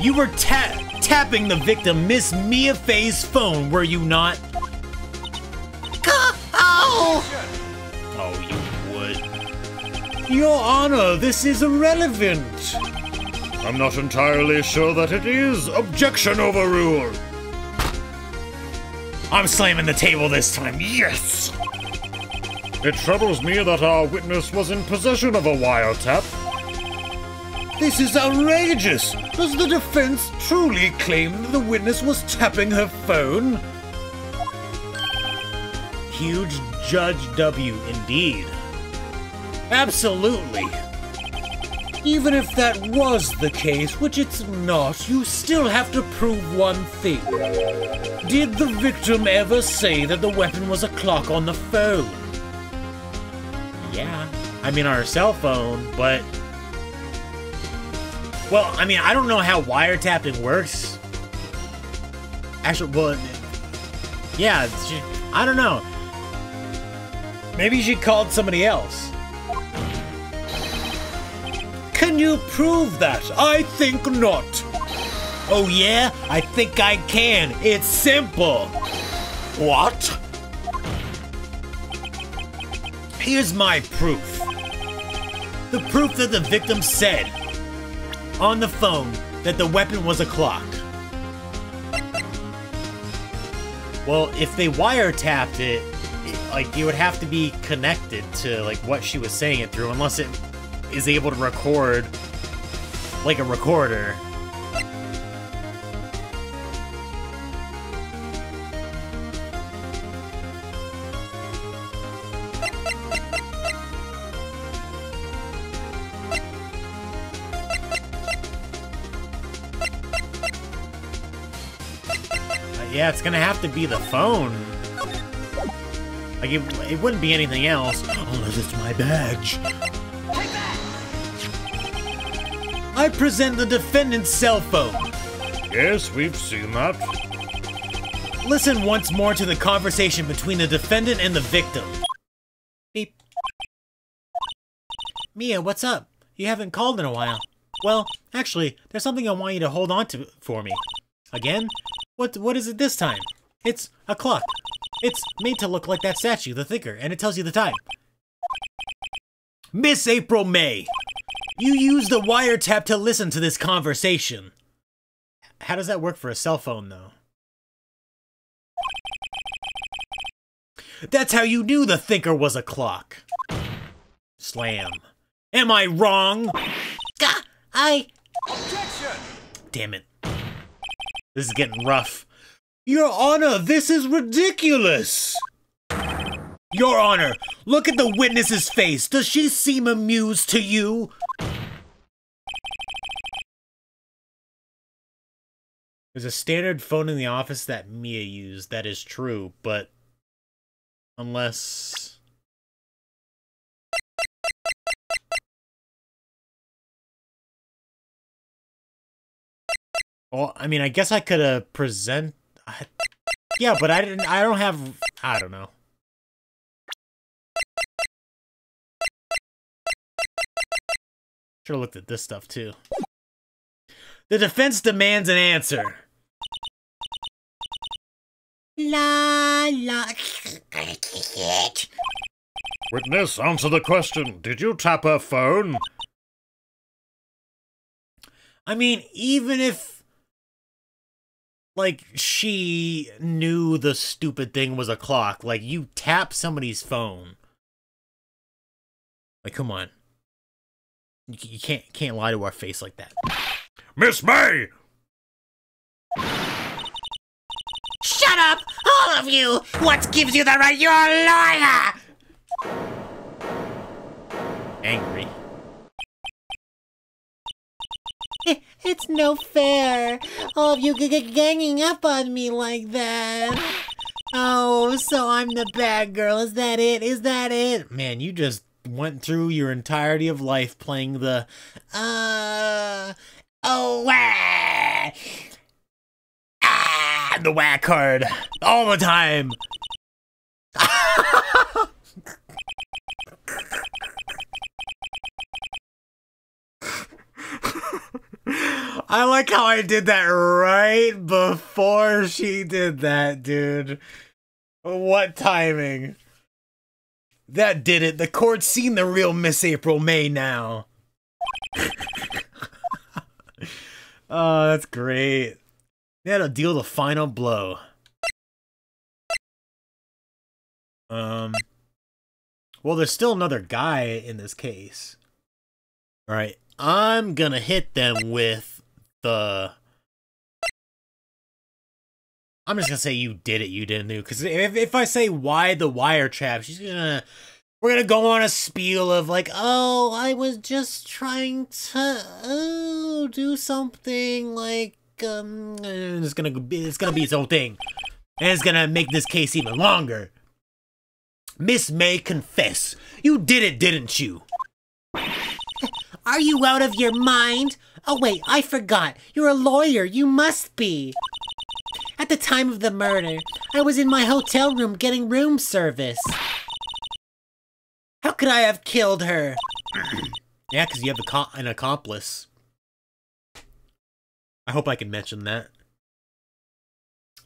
D: you were tapping the victim Miss Mia Fey's phone, were you not?
C: Oh!
D: Oh, you would.
A: Your Honor, this is irrelevant.
B: I'm not entirely sure that it is. Objection overruled.
D: I'm slamming the table this time, yes!
B: It troubles me that our witness was in possession of a wiretap.
A: This is outrageous. Does the defense truly claim that the witness was tapping her phone?
D: Huge Judge W, indeed.
A: Absolutely. Even if that was the case, which it's not, you still have to prove one thing. Did the victim ever say that the weapon was a clock on the phone?
D: Yeah. I mean, on her cell phone, but... Well, I mean, I don't know how wiretapping works. Actually, well... Yeah, I don't know. Maybe she called somebody else.
A: Can you prove that? I think not.
D: Oh yeah? I think I can. It's simple.
A: What?
D: Here's my proof. The proof that the victim said on the phone that the weapon was a clock. Well, if they wiretapped it, like, it would have to be connected to, like, what she was saying it through, unless it is able to record like a recorder. Yeah, it's gonna have to be the phone. Like, it wouldn't be anything else, unless it's my badge. I present the defendant's cell phone.
B: Yes, we've seen that.
D: Listen once more to the conversation between the defendant and the victim. Beep. Mia, what's up? You haven't called in a while. Well, actually, there's something I want you to hold on to for me. Again? What is it this time? It's a clock. It's made to look like that statue, the thinker, and it tells you the time. Miss April May, you used the wiretap to listen to this conversation. How does that work for a cell phone, though? That's how you knew the thinker was a clock. Slam. Am I wrong?
C: Objection!
D: Damn it. This is getting rough.
A: Your Honor, this is ridiculous!
D: Your Honor, look at the witness's face. Does she seem amused to you? There's a standard phone in the office that Mia used. That is true, but unless... Well, I mean, I guess I could have yeah, but I don't have... I don't know. Should've looked at this stuff, too. The defense demands an answer.
C: La la.
B: Witness, answer the question. Did you tap her phone?
D: I mean, even if, like, she knew the stupid thing was a clock, like, you tap somebody's phone. Like, come on. You can't lie to our face like that.
B: Miss May!
C: Shut up, all of you! What gives you the right? You're a liar!
D: Angry.
C: It's no fair. All of you ganging up on me like that. Oh, so I'm the bad girl. Is that it? Is that it?
D: Man, you just went through your entirety of life playing the the whack card all the time. I like how I did that right before she did that, dude. What timing? That did it. The court's seen the real Miss April May now. Oh, that's great. That'll deal the final blow. Well, there's still another guy in this case. Alright, I'm gonna hit them with the... I'm just gonna say you did it, you didn't do. Because if I say why the wire trap, we're gonna go on a spiel of like, oh, I was just trying to do something like and it's gonna be its own thing, and it's gonna make this case even longer. Miss May, confess, you did it, didn't you?
C: Are you out of your mind? Oh wait, I forgot. You're a lawyer. You must be. At the time of the murder, I was in my hotel room getting room service. How could I have killed her?
D: Yeah, because you have an accomplice. I hope I can mention that.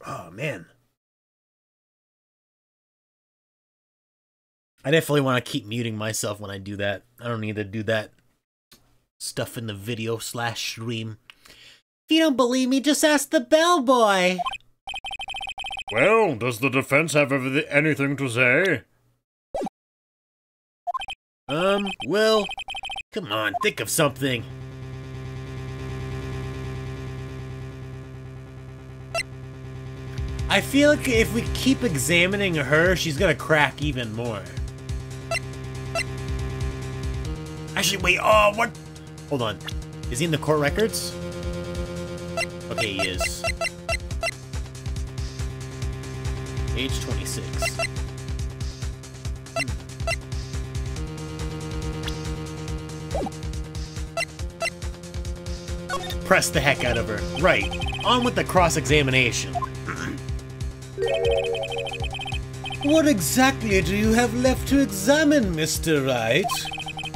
D: Oh, man. I definitely want to keep muting myself when I do that. I don't need to do that stuff in the video/stream.
C: If you don't believe me, just ask the bellboy.
B: Well, does the defense have anything to say?
D: Well, come on, think of something. I feel like if we keep examining her, she's gonna crack even more. Actually, wait, oh, what? Hold on. Is he in the court records? Okay, he is. Age 26. Press the heck out of her. Right. On with the cross-examination.
A: What exactly do you have left to examine, Mr. Wright?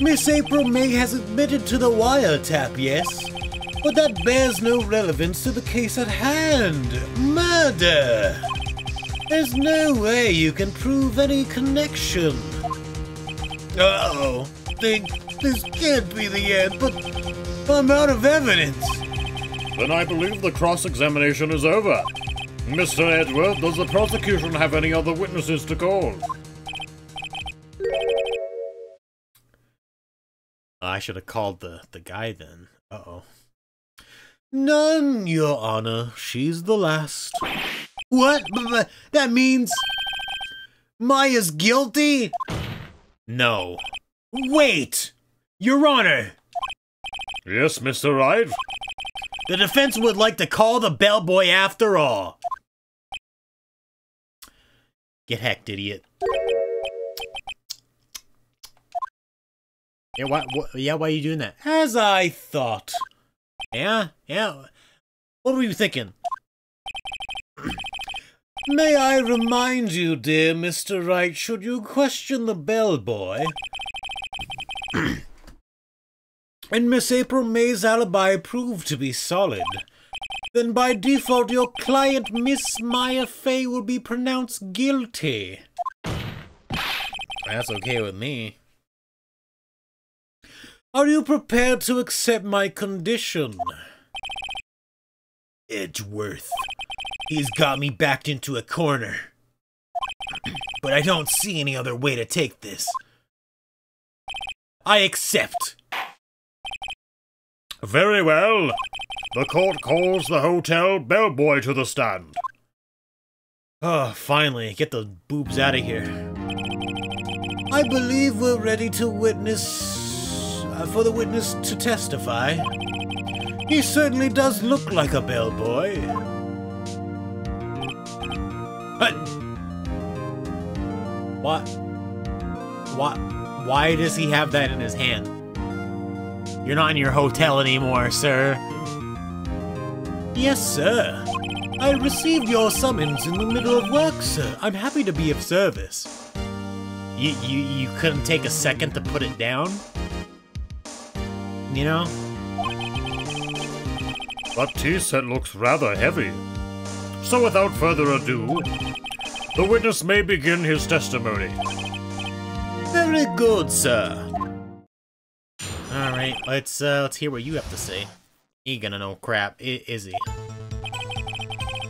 A: Miss April May has admitted to the wiretap, yes? But that bears no relevance to the case at hand. Murder! There's no way you can prove any connection. Uh-oh. This can't be the end, but I'm out of evidence.
B: Then I believe the cross-examination is over. Mr. Edward, does the prosecution have any other witnesses to call?
D: I should have called the guy then. Uh-oh.
A: None, Your Honor. She's the last. What? That means Maya's guilty?
D: No. Wait! Your Honor!
B: Yes, Mr. Wright?
D: The defense would like to call the bellboy after all. Get hecked, idiot. Yeah, why are you doing that?
A: As I thought.
D: Yeah. What were you thinking?
A: May I remind you, dear Mr. Wright, should you question the bellboy, and Miss April May's alibi proved to be solid, then by default your client, Miss Maya Fey, will be pronounced guilty.
D: That's okay with me.
A: Are you prepared to accept my condition?
D: Edgeworth. He's got me backed into a corner. But I don't see any other way to take this. I accept.
B: Very well. The court calls the hotel bellboy to the stand.
D: Oh, finally, get the boobs out of here.
A: I believe we're ready to witness... for the witness to testify. He certainly does look like a bellboy.
D: Why does he have that in his hand? You're not in your hotel anymore, sir.
A: Yes, sir. I received your summons in the middle of work, sir.
D: I'm happy to be of service. You couldn't take a second to put it down? You know?
B: That tea set looks rather heavy. So without further ado, the witness may begin his testimony.
A: Very good, sir.
D: Alright, let's hear what you have to say. He ain't gonna know crap, is he?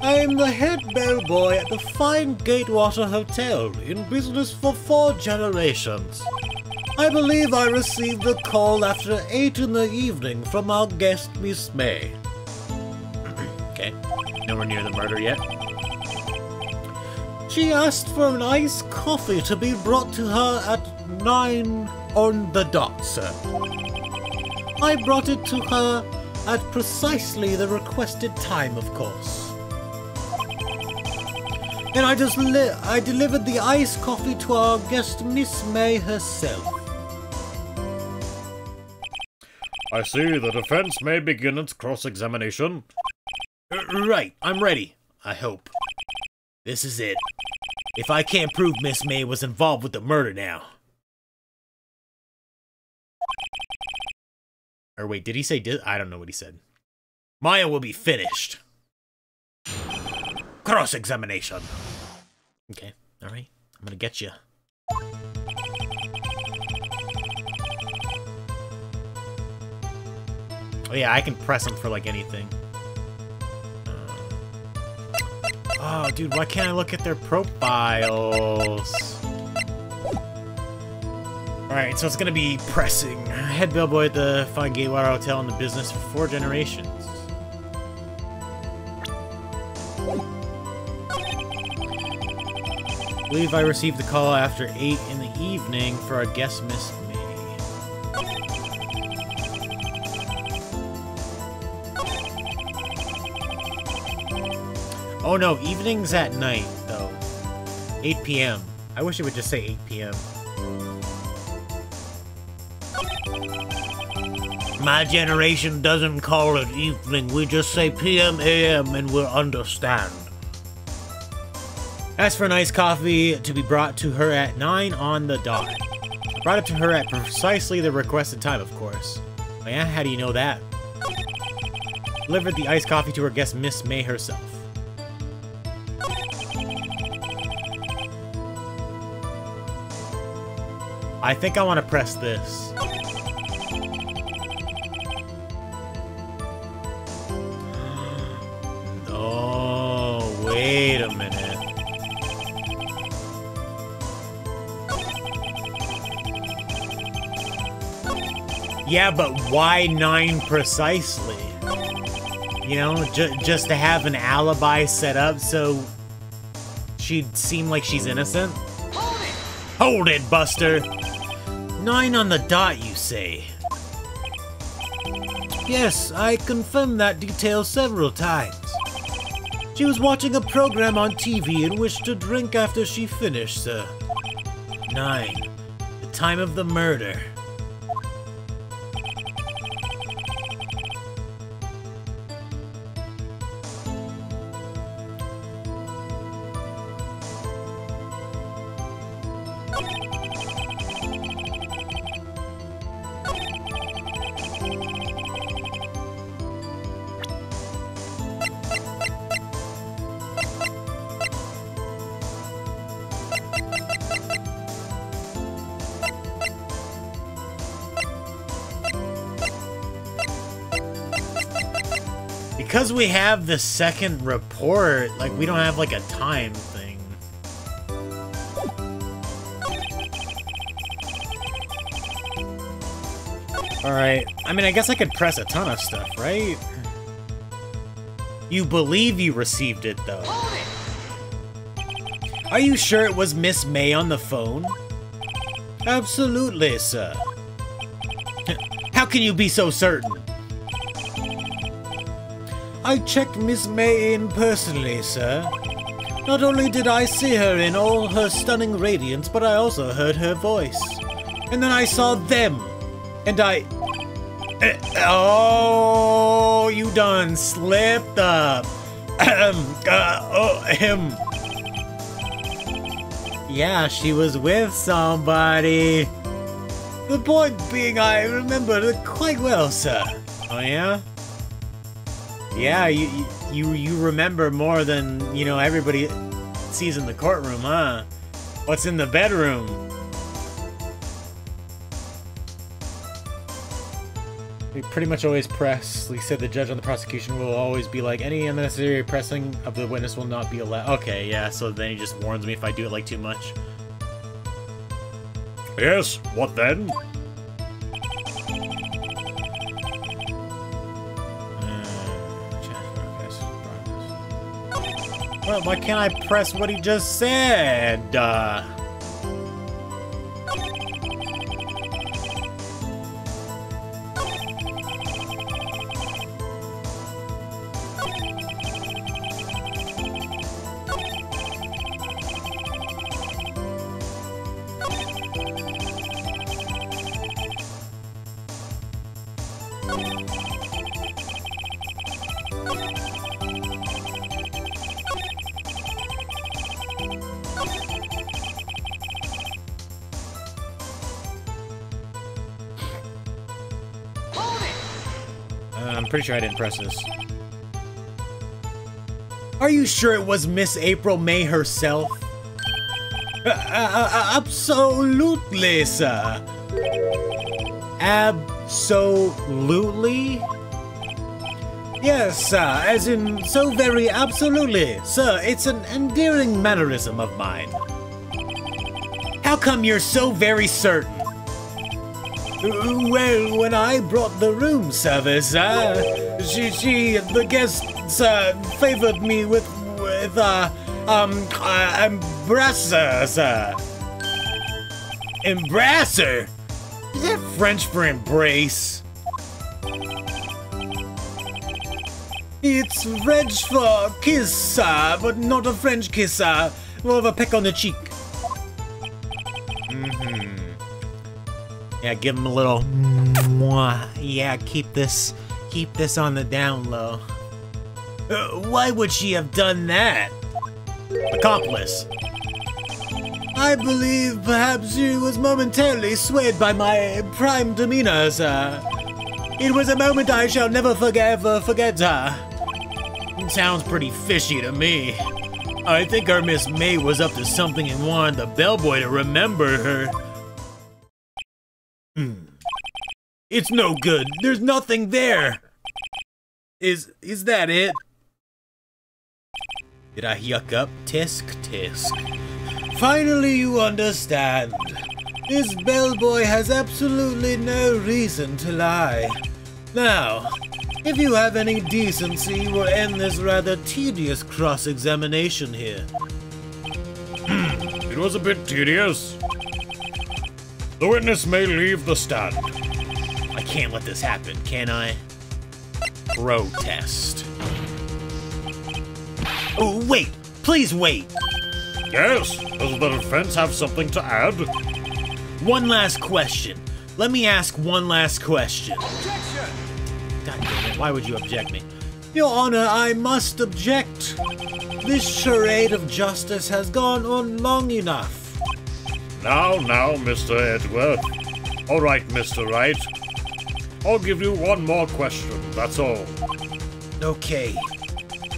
A: I'm the head bellboy at the fine Gatewater Hotel, in business for 4 generations. I believe I received a call after 8 in the evening from our guest, Miss May.
D: Okay, nowhere near the murder yet.
A: She asked for an iced coffee to be brought to her at 9 on the dot, sir. I brought it to her at precisely the requested time, of course. And I delivered the iced coffee to our guest, Miss May herself.
B: I see the defense may begin its cross-examination.
D: Right, I'm ready, I hope. This is it. If I can't prove Miss May was involved with the murder now. Or wait, did he say did? I don't know what he said. Maya will be finished. Cross-examination. Okay, alright. I'm gonna get you. Oh yeah, I can press him for like anything. Oh, dude, why can't I look at their profiles? Alright, so it's gonna be pressing. Head bellboy at the fine Gatewater Hotel in the business for 4 generations. I believe I received the call after 8 in the evening for our guest, Miss May. Oh no, evening's at night, though. 8 p.m. I wish it would just say 8 p.m.
A: My generation doesn't call it evening, we just say PM, AM, and we'll understand.
D: Asked for an iced coffee to be brought to her at 9 on the dot. Brought it to her at precisely the requested time, of course. Oh yeah, how do you know that? Delivered the iced coffee to her guest, Miss May herself. I think I want to press this. No, wait a minute. Yeah, but why 9 precisely? You know, just to have an alibi set up so she'd seem like she's innocent? Hold it, Buster! 9 on the dot, you say?
A: Yes, I confirmed that detail several times. She was watching a program on TV and wished to drink after she finished, sir.
D: 9. The time of the murder. Because we have the second report, like, we don't have, like, a time thing. Alright, I mean, I guess I could press a ton of stuff, right? You believe you received it, though. Are you sure it was Miss May on the phone? Absolutely, sir. How can you be so certain? I checked Miss May in personally, sir. Not only did I see her in all her stunning radiance, but I also heard her voice. And then I saw them. And I... oh, you done slipped up. Yeah, she was with somebody. The point being, I remembered it quite well, sir. Oh, yeah? Yeah, you remember more than, you know, everybody sees in the courtroom, huh? What's in the bedroom? We pretty much always press. Like said, the judge on the prosecution will always be like, any unnecessary pressing of the witness will not be allowed. Okay, yeah, so then he just warns me if I do it like too much.
B: Yes, what then?
D: Well, why can't I press what he just said? I'm pretty sure I didn't press this. Are you sure it was Miss April May herself? Absolutely, sir. Absolutely? Yes, sir, as in so very absolutely. Sir, it's an endearing mannerism of mine. How come you're so very certain? Well, when I brought the room service, the guests, favored me with embrasser, sir. Embrasser? Is that French for embrace? It's French for kiss, sir, but not a French kiss, sir. More of a peck on the cheek. Yeah, give him a little mwah. Yeah, keep this on the down low. Why would she have done that? Accomplice. I believe perhaps she was momentarily swayed by my prime demeanor, sir. It was a moment I shall never forget her. Sounds pretty fishy to me. I think our Miss May was up to something and wanted the bellboy to remember her. It's no good. There's nothing there. Is that it? Did I yuck up? Tisk, tisk. Finally you understand. This bellboy has absolutely no reason to lie. Now, if you have any decency, we'll end this rather tedious cross-examination here.
B: It was a bit tedious. The witness may leave the stand.
D: I can't let this happen, can I? Protest. Oh, wait! Please wait!
B: Yes, does the defense have something to add?
D: One last question. Let me ask one last question. Objection! God damn it, why would you object me? Your Honor, I must object. This charade of justice has gone on long enough.
B: Now, Mr. Edward. All right, Mr. Wright. I'll give you one more question, that's all.
D: Okay.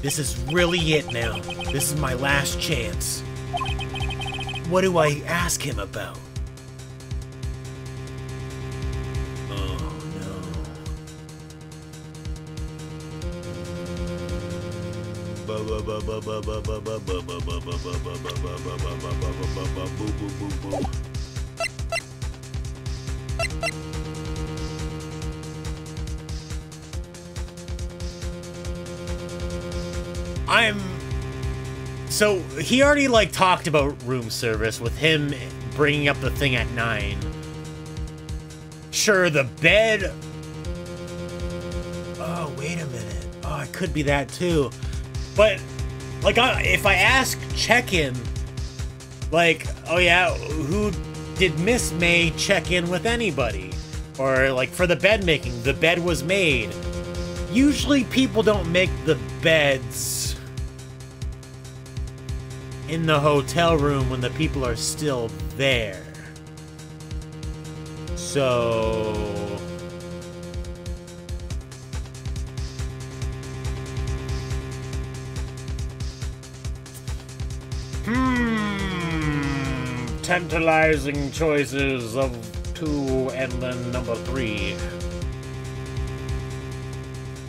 D: This is really it now. This is my last chance. What do I ask him about? Oh, no. So, he already, like, talked about room service with him bringing up the thing at 9. Sure, the bed... Oh, wait a minute. Oh, it could be that, too. But, like, if I ask check-in, like, oh yeah, who did Miss May check in with anybody? Or, like, for the bed making, the bed was made. Usually people don't make the beds in the hotel room when the people are still there. So... Tantalizing choices of 2 and then number 3.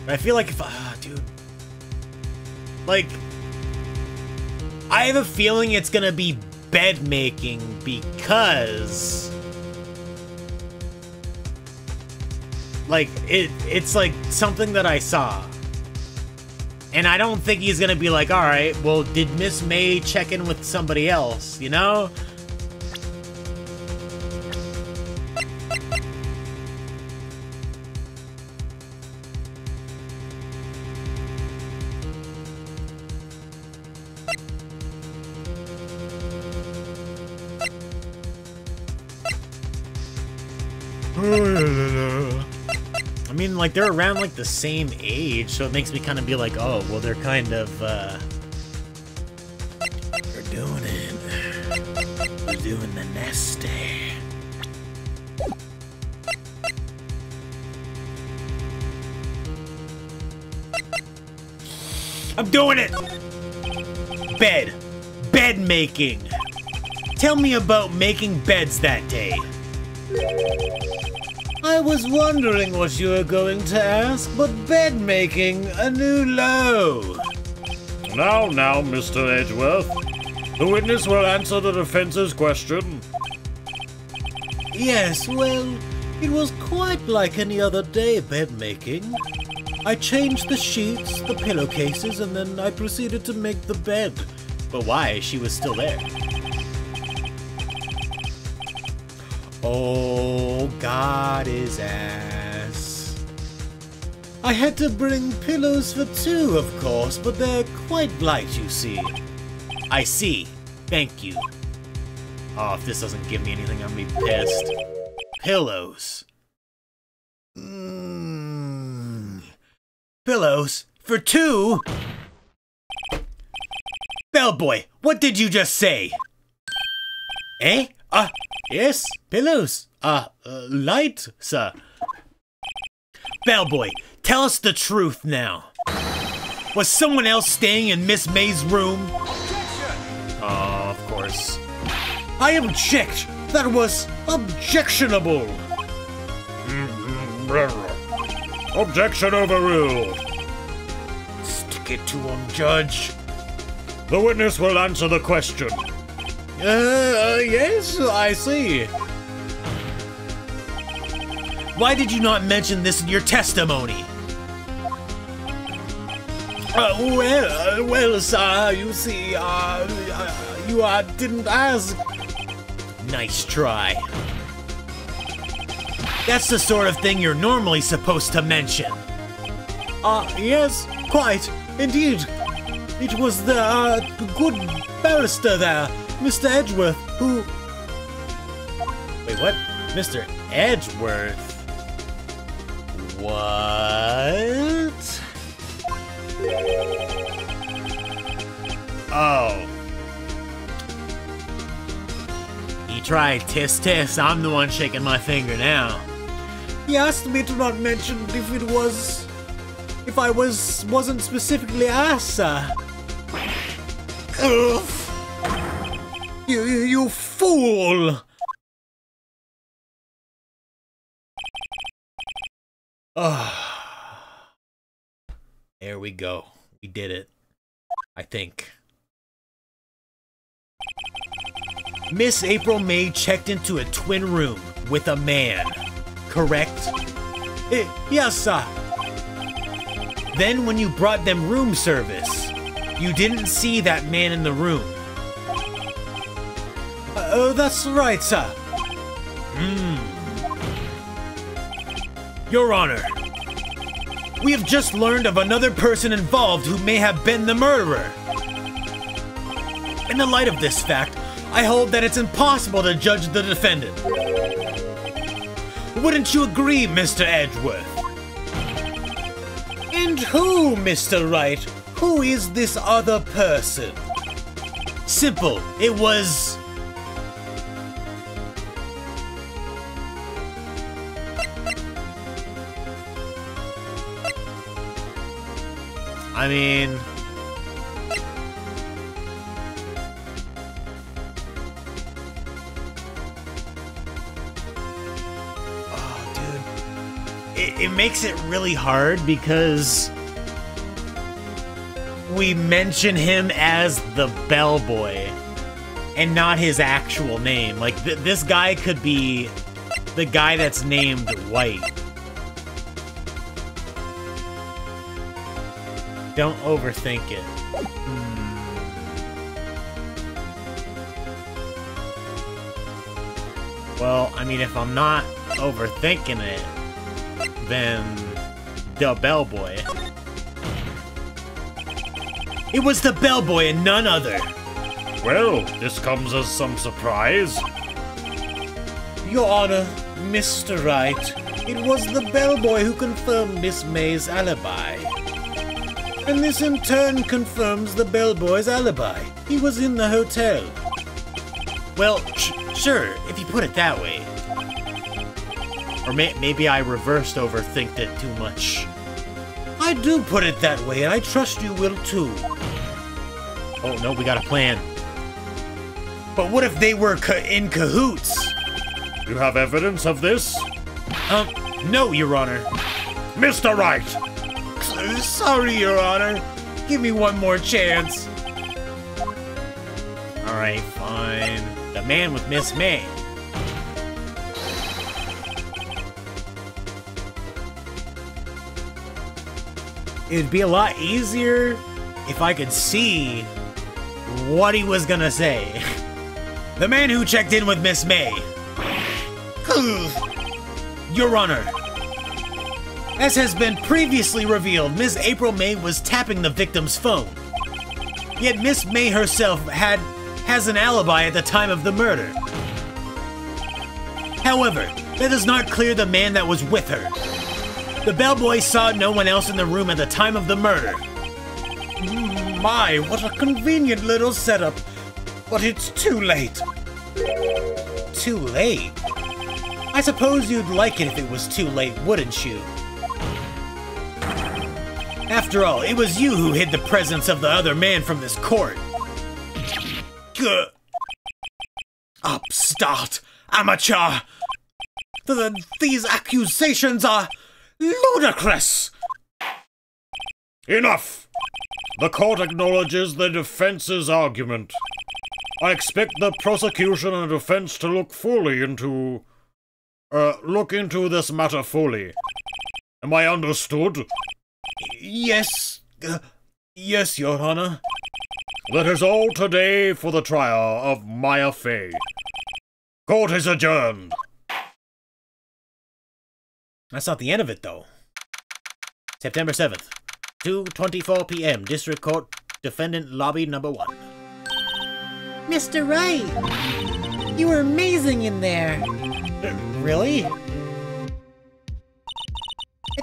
D: I feel like if... dude. Like... I have a feeling it's gonna be bed making because... Like, it's like something that I saw. And I don't think he's gonna be like, alright, well, did Miss May check in with somebody else, you know? I mean, like, they're around, like, the same age, so it makes me kind of be like, oh, well, they're kind of, they're doing it. They're doing the nasty. I'm doing it! Bed. Bed making. Tell me about making beds that day. I was wondering what you were going to ask, but bed making a new low.
B: Now, Mr. Edgeworth. The witness will answer the defense's question.
A: Yes, well, it was quite like any other day bed making. I changed the sheets, the pillowcases, and then I proceeded to make the bed.
D: But why? She was still there. Oh, got his ass.
A: I had to bring pillows for 2, of course, but they're quite light, you see.
D: I see. Thank you. Oh, if this doesn't give me anything, I'm gonna be pissed. Pillows.
A: Pillows for 2?
D: Bellboy, what did you just say?
A: Eh? Yes, pillows. Light, sir.
D: Bellboy, tell us the truth now. Was someone else staying in Miss May's room? Oh, of course.
A: I object. That was objectionable.
B: Objection overruled.
A: Stick it to him, Judge.
B: The witness will answer the question.
A: Yes, I see.
D: Why did you not mention this in your testimony?
A: Well, sir, you see, you didn't ask.
D: Nice try. That's the sort of thing you're normally supposed to mention.
A: Yes, quite, indeed. It was the, good barrister there, Mr. Edgeworth, who...
D: Wait, what? Mr. Edgeworth? What? Oh. You tried tisk. I'm the one shaking my finger now.
A: He asked me to not mention if I wasn't specifically asked, sir. Ugh. You fool!
D: There we go. We did it. I think. Miss April May checked into a twin room with a man, correct?
A: Yes, sir.
D: Then when you brought them room service,
A: You didn't see that man in the room. Oh, that's right, sir. Your Honor, we have just learned of another person involved who may have been the murderer. In the light of this fact, I hold that it's impossible to judge the defendant. Wouldn't you agree, Mr. Edgeworth? And who, Mr. Wright? Who is this other person? Simple. It was... I mean... Oh, dude. It makes it really hard because... we mention him as the bellboy and not his actual name. Like, this guy could be the guy that's named White. Don't overthink it. Well, I mean, if I'm not overthinking it, then the bellboy. It was the bellboy and none other.
B: Well, this comes as some surprise.
A: Your Honor, Mr. Wright, it was the bellboy who confirmed Miss May's alibi. And this in turn confirms the bellboy's alibi. He was in the hotel. Well, sure, if you put it that way. Or maybe I reversed overthinked it too much. I do put it that way, and I trust you will too. Oh no, we got a plan. But what if they were in cahoots?
B: You have evidence of this?
A: No, Your Honor.
B: Mr. Wright!
A: Sorry, Your Honor. Give me one more chance. Alright, fine. The man with Miss May. It'd be a lot easier if I could see what he was gonna say. The man who checked in with Miss May. Your Honor, as has been previously revealed, Miss April May was tapping the victim's phone. Yet Miss May herself has an alibi at the time of the murder. However, that does not clear the man that was with her. The bellboy saw no one else in the room at the time of the murder. My, what a convenient little setup. But it's too late. Too late? I suppose you'd like it if it was too late, wouldn't you? After all, it was you who hid the presence of the other man from this court. Gah. Upstart! Amateur! These accusations are ludicrous!
B: Enough! The court acknowledges the defense's argument. I expect the prosecution and defense to look into this matter fully. Am I understood?
A: Yes. Yes, Your Honor.
B: That is all today for the trial of Maya Fey. Court is adjourned.
A: That's not the end of it, though. September 7th, 2:24 p.m. District Court, Defendant Lobby Number 1.
C: Mr. Wright, you were amazing in there.
A: Really?
C: I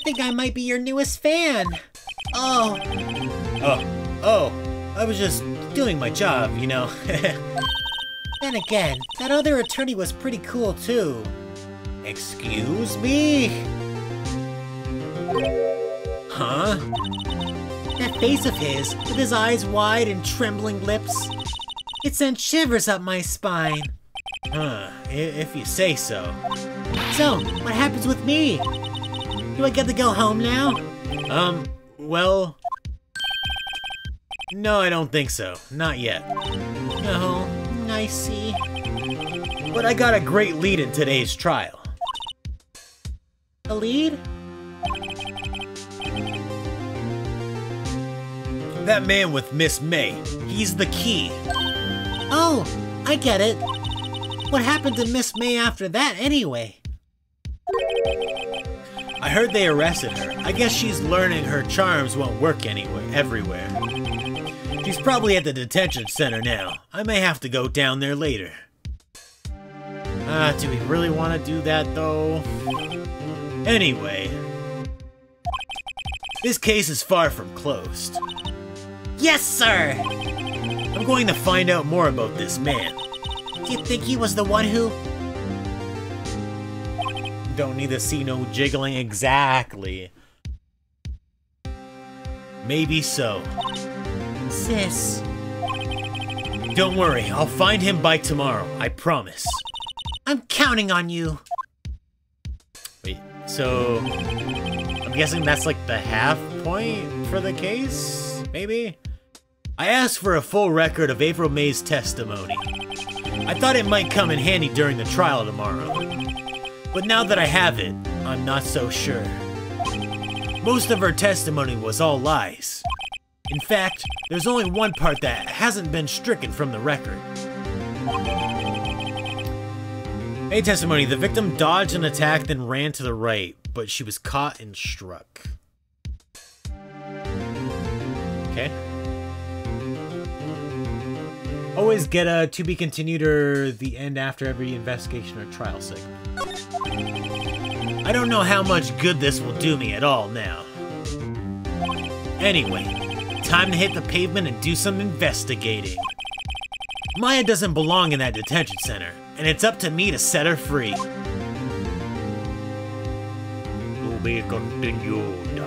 C: think I might be your newest fan. Oh,
A: I was just doing my job, you know.
C: then again, that other attorney was pretty cool too.
A: Excuse me? Huh?
C: That face of his, with his eyes wide and trembling lips, it sent shivers up my spine.
A: Huh, if you say so.
C: So, what happens with me? Do I get to go home now?
A: Well... No, I don't think so. Not yet.
C: Oh, I see.
A: But I got a great lead in today's trial.
C: A lead?
A: That man with Miss May. He's the key.
C: Oh, I get it. What happened to Miss May after that, anyway?
A: I heard they arrested her. I guess she's learning her charms won't work everywhere. She's probably at the detention center now. I may have to go down there later. Do we really want to do that, though? Anyway. This case is far from closed.
C: Yes, sir!
A: I'm going to find out more about this man.
C: Do you think he was the one who...
A: Don't need to see no jiggling exactly. Maybe so.
C: Sis.
A: Don't worry, I'll find him by tomorrow, I promise.
C: I'm counting on you.
A: Wait, so... I'm guessing that's like the half point for the case? Maybe? I asked for a full record of April May's testimony. I thought it might come in handy during the trial tomorrow. But now that I have it, I'm not so sure. Most of her testimony was all lies. In fact, there's only one part that hasn't been stricken from the record. May testimony, the victim dodged an attack then ran to the right, but she was caught and struck. Okay. Always get a to be continued or the end after every investigation or trial segment. I don't know how much good this will do me at all now. Anyway, time to hit the pavement and do some investigating. Maya doesn't belong in that detention center, and it's up to me to set her free. To be continued.